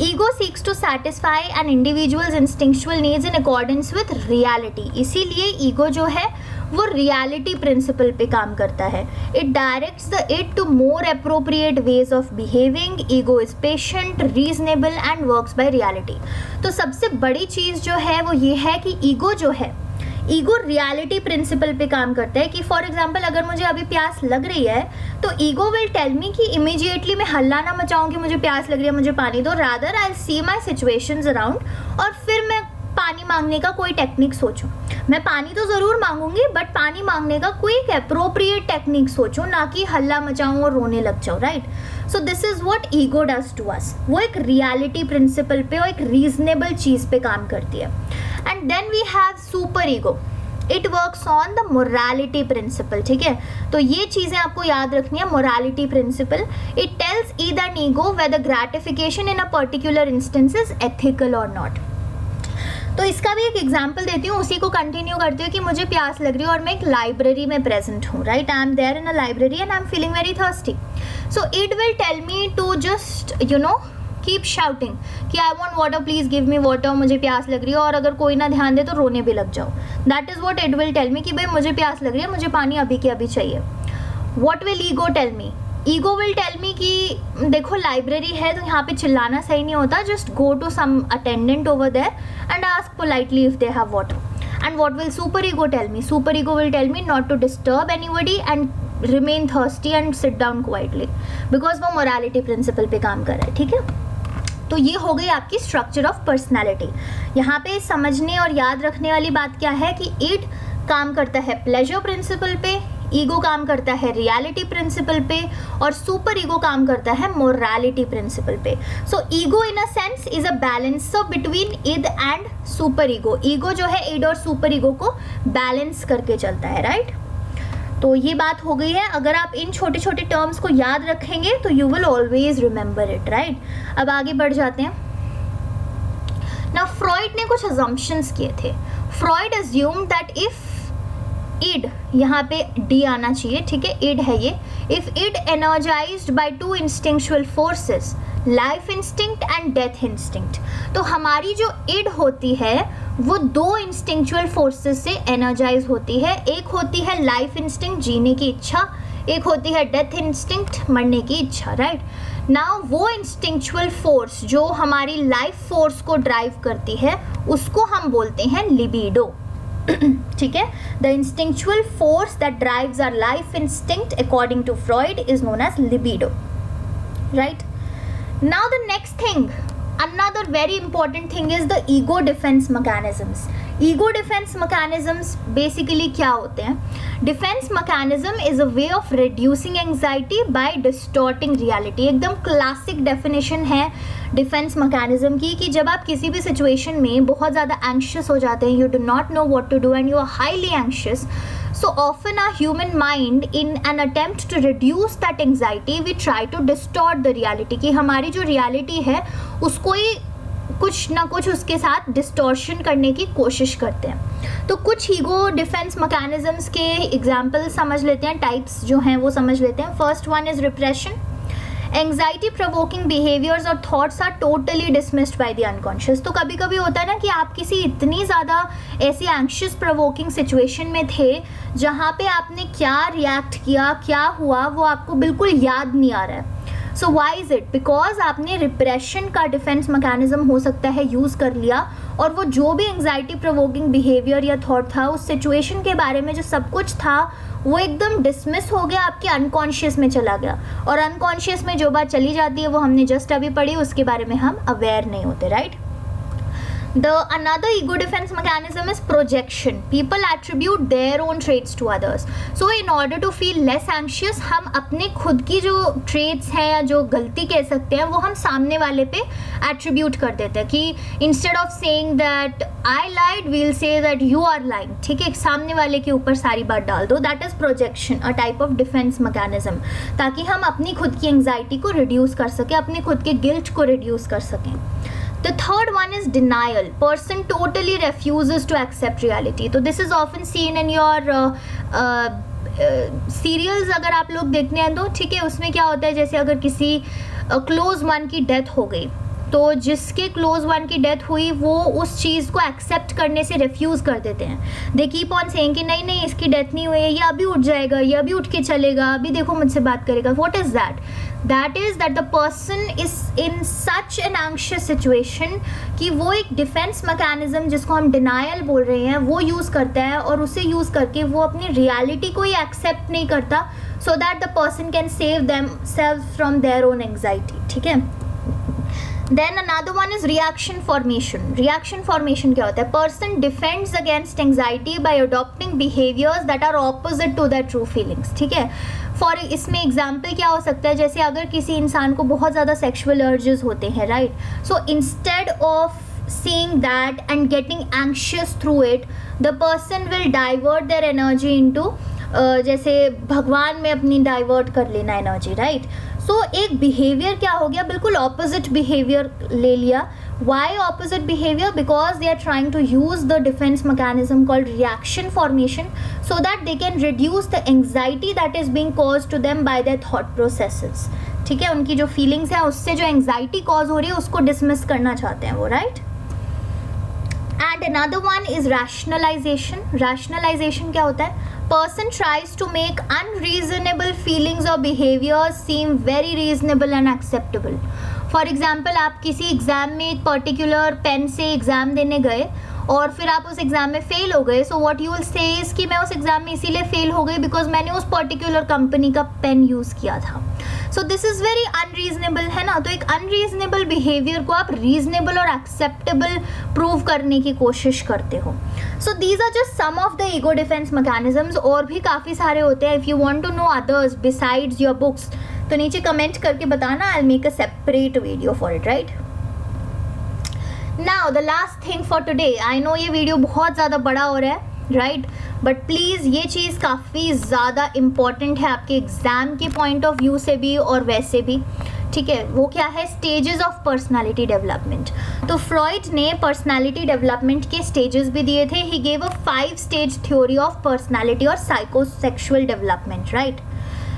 Ego seeks to satisfy an individual's instinctual needs in accordance with reality. इसीलिए ईगो जो है वो रियलिटी प्रिंसिपल पे काम करता है। It directs the it to more appropriate ways of behaving. Ego is patient, reasonable and works by reality. तो सबसे बड़ी चीज़ जो है वो ये है कि ईगो जो है, ईगो रियलिटी प्रिंसिपल पे काम करता है। कि फॉर एग्जांपल, अगर मुझे अभी प्यास लग रही है तो ईगो विल टेल मी कि इमीडिएटली मैं हल्ला ना मचाऊं कि मुझे प्यास लग रही है, मुझे पानी दो। Rather I see my situations around और फिर मैं पानी मांगने का कोई टेक्निक सोचूं। मैं पानी तो ज़रूर मांगूंगी, बट पानी मांगने का कोई एक अप्रोप्रिएट टेक्निक सोचूं, ना कि हल्ला मचाऊं और रोने लग जाऊं, right. So this is what ego does to us. वो एक रियलिटी प्रिंसिपल पे और एक रीजनेबल चीज़ पे काम करती है। And then we have super ego. It works on the morality principle. ठीक है, तो ये चीज़ें आपको याद रखनी है। Morality principle, it tells either ego whether gratification in a particular instance is ethical or not. तो इसका भी एक एग्जाम्पल देती हूँ, उसी को कंटिन्यू करती हूँ कि मुझे प्यास लग रही है और मैं एक लाइब्रेरी में प्रेजेंट हूँ, right. I am there in a library and I am feeling very thirsty. So it will tell me to just keep shouting कि I want water, please give me water, मुझे प्यास लग रही है। और अगर कोई ना ध्यान दे तो रोने भी लग जाओ। That is what it will tell me कि भाई मुझे प्यास लग रही है, मुझे पानी अभी के अभी चाहिए। What will ego tell me? Ego will tell me कि देखो लाइब्रेरी है तो यहाँ पे चिल्लाना सही नहीं होता, just go to some attendant over there and ask politely if they have water. And what will super ego tell me? Super ego will tell me not to disturb anybody and remain thirsty and sit down quietly, because वो morality principle पे काम कर रहा है। ठीक है, तो ये हो गई आपकी स्ट्रक्चर ऑफ पर्सनैलिटी। यहाँ पे समझने और याद रखने वाली बात क्या है कि इट काम करता है प्लेजर प्रिंसिपल पे, ईगो काम करता है रियलिटी प्रिंसिपल पे और सुपर ईगो काम करता है मोरालिटी प्रिंसिपल पे. So ego in a sense is a balancer between id and super ego. Ego जो है इड और सुपर ईगो को बैलेंस करके चलता है, राइट? तो ये बात हो गई है. अगर आप इन छोटे छोटे टर्म्स को याद रखेंगे तो you will always remember it, right? अब आगे बढ़ जाते हैं. ना फ्रॉइड ने कुछ अजम्पशंस किए थे. Freud assumed that if id, यहाँ पे डी आना चाहिए, ठीक है, इड है ये. If id energised by two instinctual forces, life instinct and death instinct, तो हमारी जो इड होती है वो दो इंस्टिंक्चुअल फोर्सेस से एनर्जाइज होती है. एक होती है लाइफ इंस्टिंक्ट, जीने की इच्छा, एक होती है डेथ इंस्टिंक्ट, मरने की इच्छा, राइट? नाउ वो इंस्टिंक्चुअल फोर्स जो हमारी लाइफ फोर्स को ड्राइव करती है उसको हम बोलते हैं लिबिडो. ठीक है, the instinctual force that drives our life instinct according to Freud is known as libido, right? Now the next thing, another very important thing is the ego defense mechanisms. Ego defense mechanisms basically क्या होते हैं? Defense mechanism is a way of reducing anxiety by distorting reality. एकदम classic definition है defence mechanism की कि जब आप किसी भी सिचुएशन में बहुत ज़्यादा एंशियस हो जाते हैं, you do not know what to do and you are highly anxious, so often our human mind in an attempt to reduce that anxiety we try to distort the reality कि हमारी जो reality है उसको ही कुछ ना कुछ उसके साथ डिस्टॉर्शन करने की कोशिश करते हैं. तो कुछ ईगो डिफेंस मैकेनिज्म्स के एग्जांपल समझ लेते हैं, टाइप्स जो हैं वो समझ लेते हैं. First one is repression. Anxiety provoking behaviours और thoughts are totally dismissed by the unconscious. तो कभी कभी होता है ना कि आप किसी इतनी ज़्यादा ऐसी एंग्शियस प्रोवोकिंग सिचुएशन में थे जहाँ पे आपने क्या रिएक्ट किया, क्या हुआ, वो आपको बिल्कुल याद नहीं आ रहा है. सो वाई इज़ इट? बिकॉज आपने रिप्रेशन का डिफेंस मैकेनिज्म हो सकता है यूज़ कर लिया और वो जो भी एंग्जाइटी प्रोवोकिंग बिहेवियर या थॉट था उस सिचुएशन के बारे में जो सब कुछ था वो एकदम डिसमिस हो गया, आपके अनकॉन्शियस में चला गया. और अनकॉन्शियस में जो बात चली जाती है वो हमने जस्ट अभी पढ़ी, उसके बारे में हम अवेयर नहीं होते, right? The another ego defense mechanism is projection. People attribute their own traits to others. So in order to feel less anxious, हम अपने खुद की जो traits हैं या जो गलती कह सकते हैं वो हम सामने वाले पे attribute कर देते हैं कि instead of saying that I lied, we'll say that you are lying. ठीक है, सामने वाले के ऊपर सारी बात डाल दो. That is projection, a type of defense mechanism. ताकि हम अपनी खुद की anxiety को reduce कर सकें, अपने खुद के guilt को reduce कर सकें. The third one is denial. Person totally refuses to accept reality. So this is often seen in your serials. अगर आप लोग देखते हैं तो ठीक है, उसमें क्या होता है, जैसे अगर किसी क्लोज वन की डेथ हो गई तो जिसके क्लोज वन की डेथ हुई वो उस चीज़ को एक्सेप्ट करने से रिफ्यूज़ कर देते हैं. दे कीप ऑन सेइंग कि नहीं नहीं इसकी डेथ नहीं हुई है, ये अभी उठ जाएगा, ये अभी उठ के चलेगा, अभी देखो मुझसे बात करेगा. What is that? That is that the person is in such an anxious situation कि वो एक डिफेंस मैकेनिज्म जिसको हम डिनायल बोल रहे हैं वो यूज़ करता है और उसे यूज़ करके वो अपनी रियलिटी को ही एक्सेप्ट नहीं करता so that the person can save them self from their own anxiety. ठीक है. Then another one is reaction formation. Reaction formation क्या होता है? Person defends against anxiety by adopting behaviors that are opposite to their true feelings. ठीक है. For इसमें example क्या हो सकता है, जैसे अगर किसी इंसान को बहुत ज़्यादा सेक्शुअल अर्जेस होते हैं, right? So instead of seeing that and getting anxious through it, the person will divert their energy into जैसे भगवान में अपनी डाइवर्ट कर लेना एनर्जी, राइट? सो एक बिहेवियर क्या हो गया, बिल्कुल ऑपोजिट बिहेवियर ले लिया. Why opposite behaviour? Because they are trying to use the defence mechanism called reaction formation so that they can reduce the anxiety that is being caused to them by their thought processes. ठीक है, उनकी जो feelings है उससे जो anxiety cause हो रही है उसको डिसमिस करना चाहते हैं वो, right? And another one is rationalization. Rationalization क्या होता है? Person tries to make unreasonable feelings or behaviors seem very reasonable and acceptable. For example, आप किसी एग्ज़ाम में एक पर्टिकुलर पेन से एग्ज़ाम देने गए और फिर आप उस एग्ज़ाम में फेल हो गए, so what you will say is कि मैं उस एग्ज़ाम में इसीलिए फेल हो गई बिकॉज मैंने उस पर्टिकुलर कंपनी का पेन यूज़ किया था. सो दिस इज़ वेरी अनरीजनेबल, है ना. तो एक अनरीजनेबल बिहेवियर को आप रीजनेबल और एक्सेप्टेबल प्रूव करने की कोशिश करते हो. So these are just some of the ego defence mechanisms. और भी काफ़ी सारे होते हैं. If you want to know others besides your books तो नीचे कमेंट करके बताना. I will make a separate video for it, right. Now the last thing for today. I know ये वीडियो बहुत ज़्यादा बड़ा हो रहा है, राइट, बट प्लीज़ ये चीज़ काफ़ी ज़्यादा इम्पॉर्टेंट है आपके एग्ज़ाम के पॉइंट ऑफ व्यू से भी और वैसे भी, ठीक है. वो क्या है? Stages of personality development. तो फ्रॉइड ने पर्सनालिटी डेवलपमेंट के स्टेजेस भी दिए थे. He gave a 5 stage theory of personality और psychosexual development, right.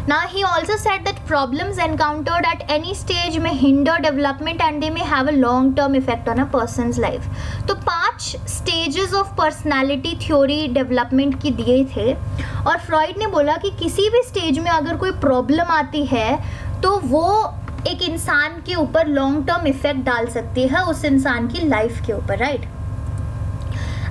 Now he also said that problems encountered at any stage may hinder development and they may have a long term effect on a person's life. तो 5 stages of personality theory development की दिए थे और Freud ने बोला कि किसी भी स्टेज में अगर कोई प्रॉब्लम आती है तो वो एक इंसान के ऊपर लॉन्ग टर्म इफेक्ट डाल सकती है उस इंसान की लाइफ के ऊपर, right.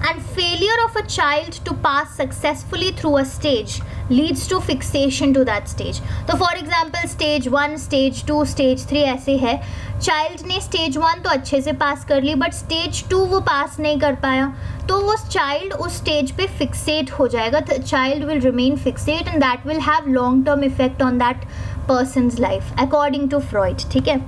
And failure of a child to pass successfully through a stage leads to fixation to that stage. तो for example stage 1, stage 2, stage 3 ऐसे है. चाइल्ड ने stage 1 तो अच्छे से पास कर ली बट stage 2 वो पास नहीं कर पाया तो वो चाइल्ड उस स्टेज पे फिक्सेट हो जाएगा. Child will remain fixate and that will have long term effect on that person's life according to Freud, ठीक है.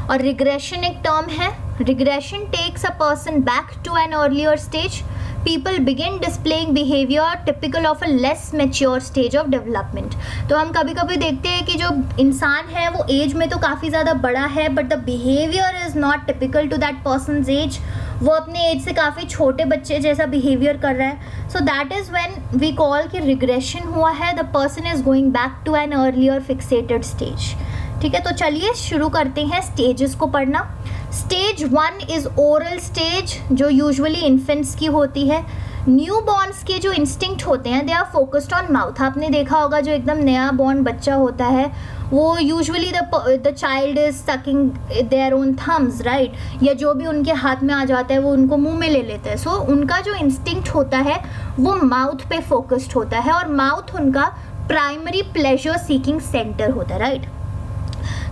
और रिग्रेशन एक टर्म है. Regression takes a person back to an earlier stage. People begin displaying behavior typical of a less mature stage of development. तो हम कभी कभी देखते हैं कि जो इंसान है वो एज में तो काफ़ी ज़्यादा बड़ा है but the behaviour is not typical to that person's age. वो अपने एज से काफ़ी छोटे बच्चे जैसा बिहेवियर कर रहा है. So that is when we call कि रिग्रेशन हुआ है. The person is going back to an earlier fixated stage, ठीक है. तो चलिए शुरू करते हैं स्टेजेस को पढ़ना. स्टेज 1 इज़ ओरल स्टेज जो यूजुअली इन्फेंट्स की होती है. न्यू बॉर्न्स के जो इंस्टिंक्ट होते हैं they are focused on mouth. आपने देखा होगा जो एकदम नया बॉर्न बच्चा होता है वो usually the child is sucking their own thumbs, right, या जो भी उनके हाथ में आ जाता है वो उनको मुंह में ले लेते हैं. सो उनका जो इंस्टिंक्ट होता है वो माउथ पे फोकस्ड होता है और माउथ उनका प्राइमरी प्लेजर सीकिंग सेंटर होता है, राइट.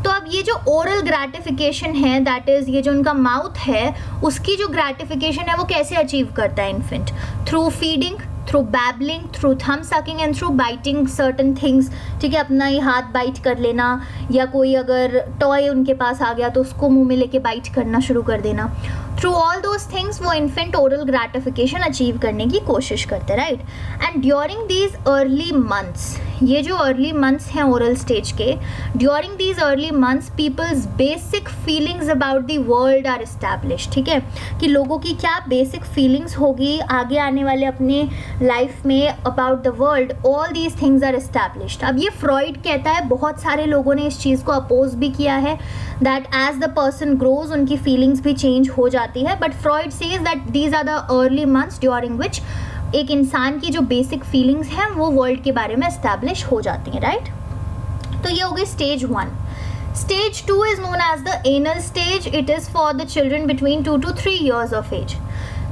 तो अब ये जो ओरल ग्रेटिफिकेशन है दैट इज़ ये जो उनका माउथ है उसकी जो ग्रेटिफिकेशन है वो कैसे अचीव करता है infant? Through feeding, through babbling, through thumb sucking and through biting certain things, ठीक है. अपना ही हाथ बाइट कर लेना या कोई अगर टॉय उनके पास आ गया तो उसको मुंह में लेके बाइट करना शुरू कर देना. थ्रू ऑल दोज थिंग्स वो इन्फेंट ओरल ग्रेटिफिकेशन अचीव करने की कोशिश करते हैं, राइट. And during these early months, ये जो अर्ली मंथ्स हैं ओरल स्टेज के, during these early months people's basic feelings about the world are establish, ठीक है, कि लोगों की क्या बेसिक फीलिंग्स होगी आगे आने वाले अपने लाइफ में about the world, all these things are established. अब ये फ्रॉइड कहता है, बहुत सारे लोगों ने इस चीज़ को अपोज भी किया है that as the person grows उनकी फीलिंग्स भी चेंज हो जाती है. But Freud says that these are the early months during which एक इंसान की जो बेसिक फीलिंग्स हैं वो वर्ल्ड के बारे में एस्टैब्लिश हो जाती हैं, राइट. तो ये हो गई stage 1. Stage 2 is known as the anal stage. It is for the children between 2 to 3 years of age.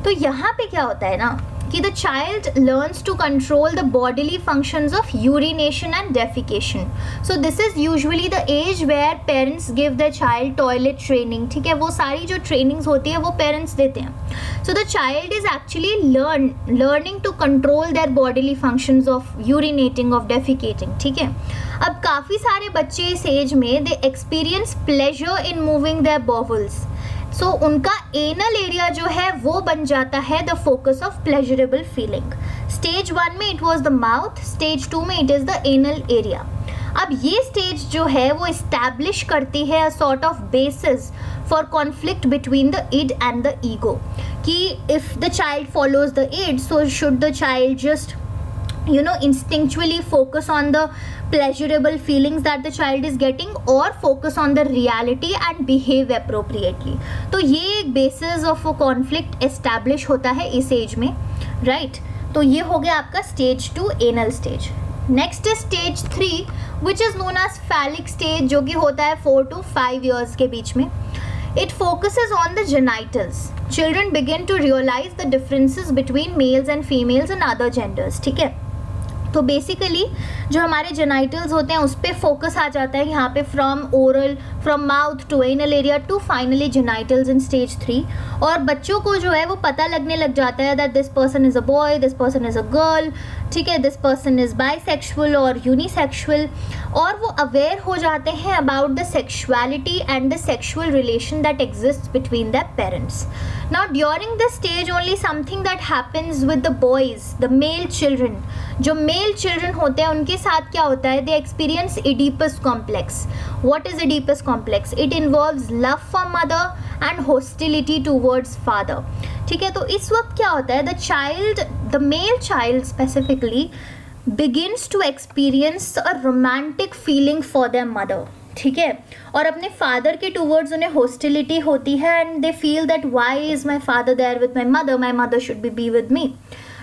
तो यहाँ पे क्या होता है ना कि the child learns to control the bodily functions of urination and defecation. So this is usually the age where parents give the child toilet training, ठीक है. वो सारी जो ट्रेनिंग्स होती है वो पेरेंट्स देते हैं. So the child is actually learning to control their bodily functions of urinating, of defecating, ठीक है. अब काफ़ी सारे बच्चे इस एज में they experience pleasure in moving their bowels. So उनका एनल एरिया जो है वो बन जाता है the focus of pleasurable feeling. Stage 1 में it was the mouth, stage 2 में it is the anal area. अब ये स्टेज जो है वो इस्टेब्लिश करती है a sort of basis for conflict between the id and the ego, कि if the child follows the id so should the child just instinctually focus on the pleasurable feelings that the child is getting or focus on the reality and behave appropriately. तो ये एक basis of a conflict establish होता है इस age में, right. तो ये हो गया आपका stage 2 anal stage. Next is stage 3 which is known as phallic stage जो कि होता है 4 to 5 years के बीच में. It focuses on the genitals. Children begin to realize the differences between males and females and other genders. ठीक है, तो basically जो हमारे जेनाइटल्स होते हैं उस पर फोकस आ जाता है यहाँ पे, from oral, from mouth to anal area to finally genitals in stage 3. और बच्चों को जो है वो पता लगने लग जाता है that this person is a boy, this person is a girl, ठीक है, दिस पर्सन इज़ बाइसेक्सुअल और यूनिसेक्सुअल. और वो अवेयर हो जाते हैं about the sexuality and the sexual relation that exist between the parents. Now during this stage only something that happens with the boys, the male children. जो male children होते हैं उनके साथ क्या होता है, they experience Oedipus complex. What is Oedipus complex? It involves love for mother and hostility towards father. ठीक है, तो इस वक्त क्या होता है, the male child specifically begins to experience a romantic feeling for their mother. ठीक है, और अपने फादर के टूवर्ड्स उन्हें हॉस्टिलिटी होती है and they feel that why is my father there with my mother should be with me,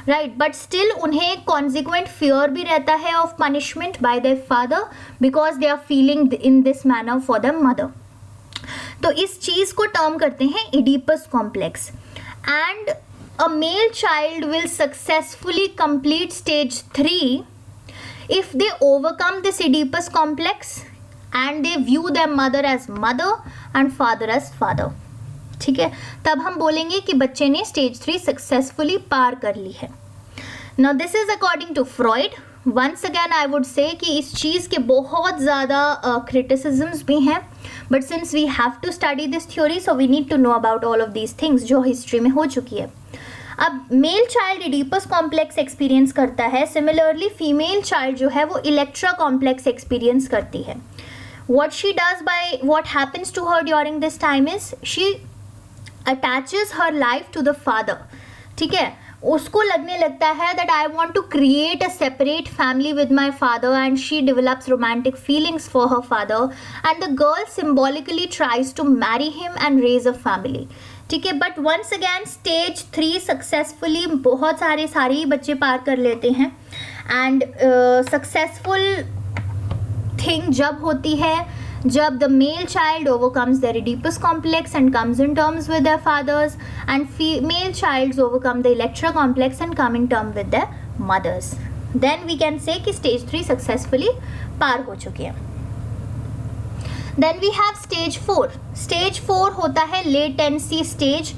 right. But still उन्हें consequent fear भी रहता है of punishment by their father because they are feeling in this manner for their mother. तो इस चीज़ को term करते हैं Oedipus complex. And a male child will successfully complete stage 3 if they overcome this Oedipus complex and they view their mother as mother and father as father. ठीक है, तब हम बोलेंगे कि बच्चे ने स्टेज 3 सक्सेसफुली पार कर ली है. Now this is according to Freud. Once again I would say कि इस चीज़ के बहुत ज़्यादा criticisms भी हैं, but since we have to study this theory so we need to know about all of these things जो हिस्ट्री में हो चुकी है. अब मेल चाइल्ड इडीपस कॉम्प्लेक्स एक्सपीरियंस करता है, सिमिलरली फीमेल चाइल्ड जो है वो इलेक्ट्रा कॉम्प्लेक्स एक्सपीरियंस करती है. what happens to her during this time is she attaches her life to the father. ठीक है, उसको लगने लगता है that I want to create a separate family with my father and she develops romantic feelings for her father and the girl symbolically tries to marry him and raise a family. ठीक है, but once again stage 3 successfully बहुत सारे बच्चे पार कर लेते हैं. And successful thing जब होती है जब the male child overcomes their Oedipus complex and comes in terms with their fathers and female childs overcome the Electra complex and come in term with their mothers. Then we can say कि stage 3 successfully पार हो चुकी है. Then we have stage 4. Stage 4 होता है latency stage,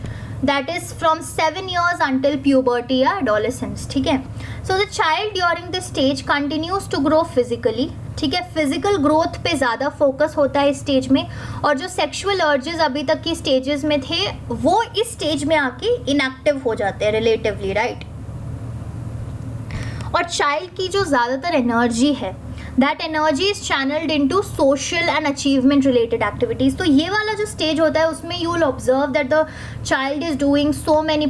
that is from 7 years until puberty या adolescence. ठीक है, so the child during this stage continues to grow physically. ठीक है, फिजिकल ग्रोथ पे ज़्यादा फोकस होता है इस स्टेज में, और जो सेक्सुअल अर्जेस अभी तक की स्टेजेस में थे वो इस स्टेज में आके इनएक्टिव हो जाते हैं रिलेटिवली, राइट. और चाइल्ड की जो ज़्यादातर एनर्जी है that energy is channeled into social and achievement related activities. तो ये वाला जो स्टेज होता है उसमें you will observe that the child is doing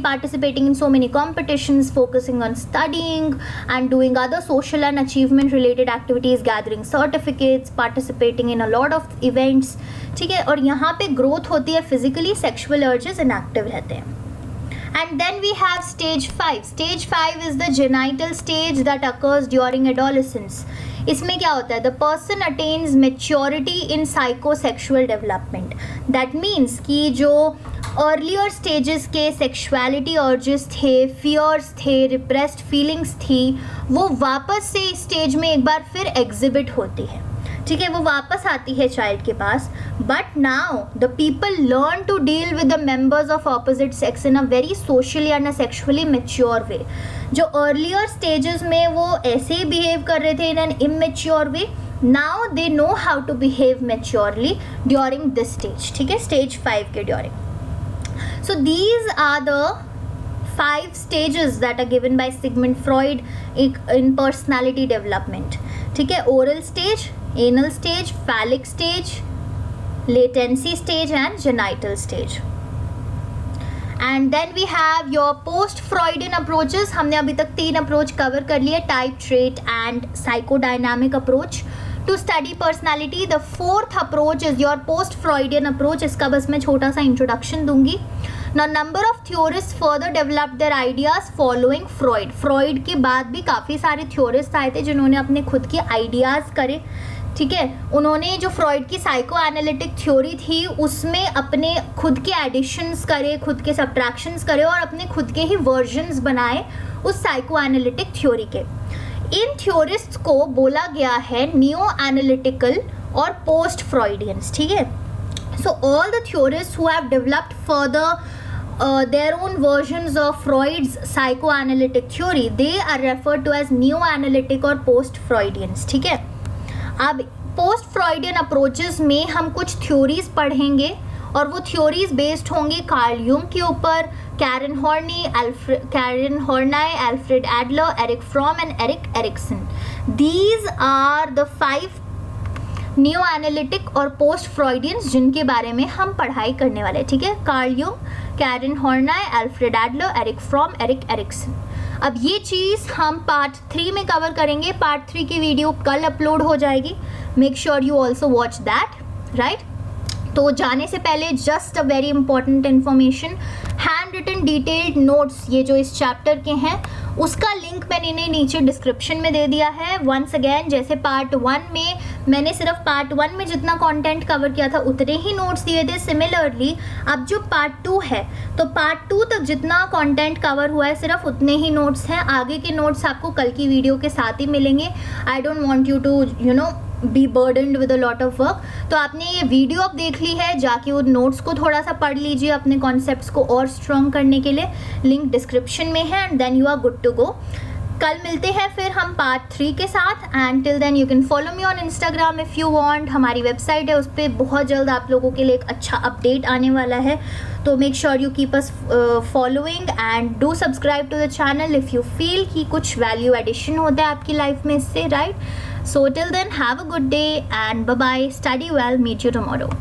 participating in so many competitions, focusing on studying and doing other social and achievement related activities, gathering certificates, participating in a lot of events. ठीक है, और यहाँ पे growth होती है physically, sexual urges inactive रहते हैं. And then we have stage 5. Stage 5 is the genital stage that occurs during adolescence. इसमें क्या होता है, the person attains maturity in psychosexual development. That means कि जो अर्लियर स्टेजेस के सेक्सुअलिटी अर्जेस थे, फियर्स थे, रिप्रेस्ड फीलिंग्स थी, वो वापस से इस स्टेज में एक बार फिर एग्जिबिट होती है. ठीक है, वो वापस आती है चाइल्ड के पास. But now the people learn to deal with the members of opposite sex in a very socially and a sexually mature way. जो अर्लियर स्टेजेस में वो ऐसे ही बिहेव कर रहे थे in an immature way, now they know how to behave maturely during this stage. ठीक है, stage 5 के during. So these are the 5 stages that are given by Sigmund Freud in personality development. ठीक है, oral stage, anal stage, phallic stage, latency stage and genital stage. And then we have your post-Freudian approaches. हमने अभी तक 3 approach cover कर लिए, type, trait and psychodynamic approach to study personality. The 4th approach is your post Freudian approach. इसका बस मैं छोटा सा इंट्रोडक्शन दूंगी. Now number of theorists further developed their ideas following Freud. Freud के बाद भी काफ़ी सारे theorists आए थे जिन्होंने अपने खुद के आइडियाज़ करे. ठीक है, उन्होंने जो फ्रॉइड की साइको एनालिटिक थ्योरी थी उसमें अपने खुद के एडिशंस करे, खुद के सब्ट्रैक्शंस करे और अपने खुद के ही वर्जन्स बनाए उस साइको एनालिटिक थ्योरी के। इन थ्योरिस्ट्स को बोला गया है नियो एनालिटिकल और पोस्ट फ्रॉइडियंस, ठीक है। So all the थ्योरिस्ट्स who have developed further their own versions of Freud's psychoanalytic theory, they are referred to as neo-analytic और post-Freudians, ठीक है। अब पोस्ट फ्रॉइडियन अप्रोचेस में हम कुछ थ्योरीज पढ़ेंगे और वो थ्योरीज बेस्ड होंगे कार्ल यूंग के ऊपर, Karen Horney, Alfred Adler, Erich Fromm and Erik Erikson. These are the 5 new analytic और पोस्ट फ्रॉइडियंस जिनके बारे में हम पढ़ाई करने वाले हैं, ठीक है। Carl Jung, Karen Horney, Alfred Adler, Erich Fromm, Erik Erikson. अब ये चीज़ हम पार्ट 3 में कवर करेंगे। पार्ट 3 की वीडियो कल अपलोड हो जाएगी, make sure you also watch that, right. तो जाने से पहले just a very important information, handwritten detailed notes ये जो इस चैप्टर के हैं उसका लिंक मैंने नीचे डिस्क्रिप्शन में दे दिया है। वंस अगेन, जैसे पार्ट 1 में मैंने सिर्फ पार्ट 1 में जितना कंटेंट कवर किया था उतने ही नोट्स दिए थे, सिमिलरली अब जो पार्ट 2 है तो पार्ट 2 तक जितना कंटेंट कवर हुआ है सिर्फ उतने ही नोट्स हैं। आगे के नोट्स आपको कल की वीडियो के साथ ही मिलेंगे। I don't want you to be burdened with a lot of work. तो आपने ये वीडियो अब देख ली है, जाके वो नोट्स को थोड़ा सा पढ़ लीजिए अपने कॉन्सेप्ट्स को और स्ट्रॉन्ग करने के लिए, लिंक डिस्क्रिप्शन में है and then you are good to go. कल मिलते हैं फिर हम पार्ट 3 के साथ and till then you can follow me on Instagram if you want. हमारी वेबसाइट है, उस पर बहुत जल्द आप लोगों के लिए एक अच्छा अपडेट आने वाला है, तो make sure you keep us following and do subscribe to the channel if you feel कि कुछ वैल्यू एडिशन होता है आपकी लाइफ में इससे, right. So till then, have a good day and bye bye. Study well. Meet you tomorrow.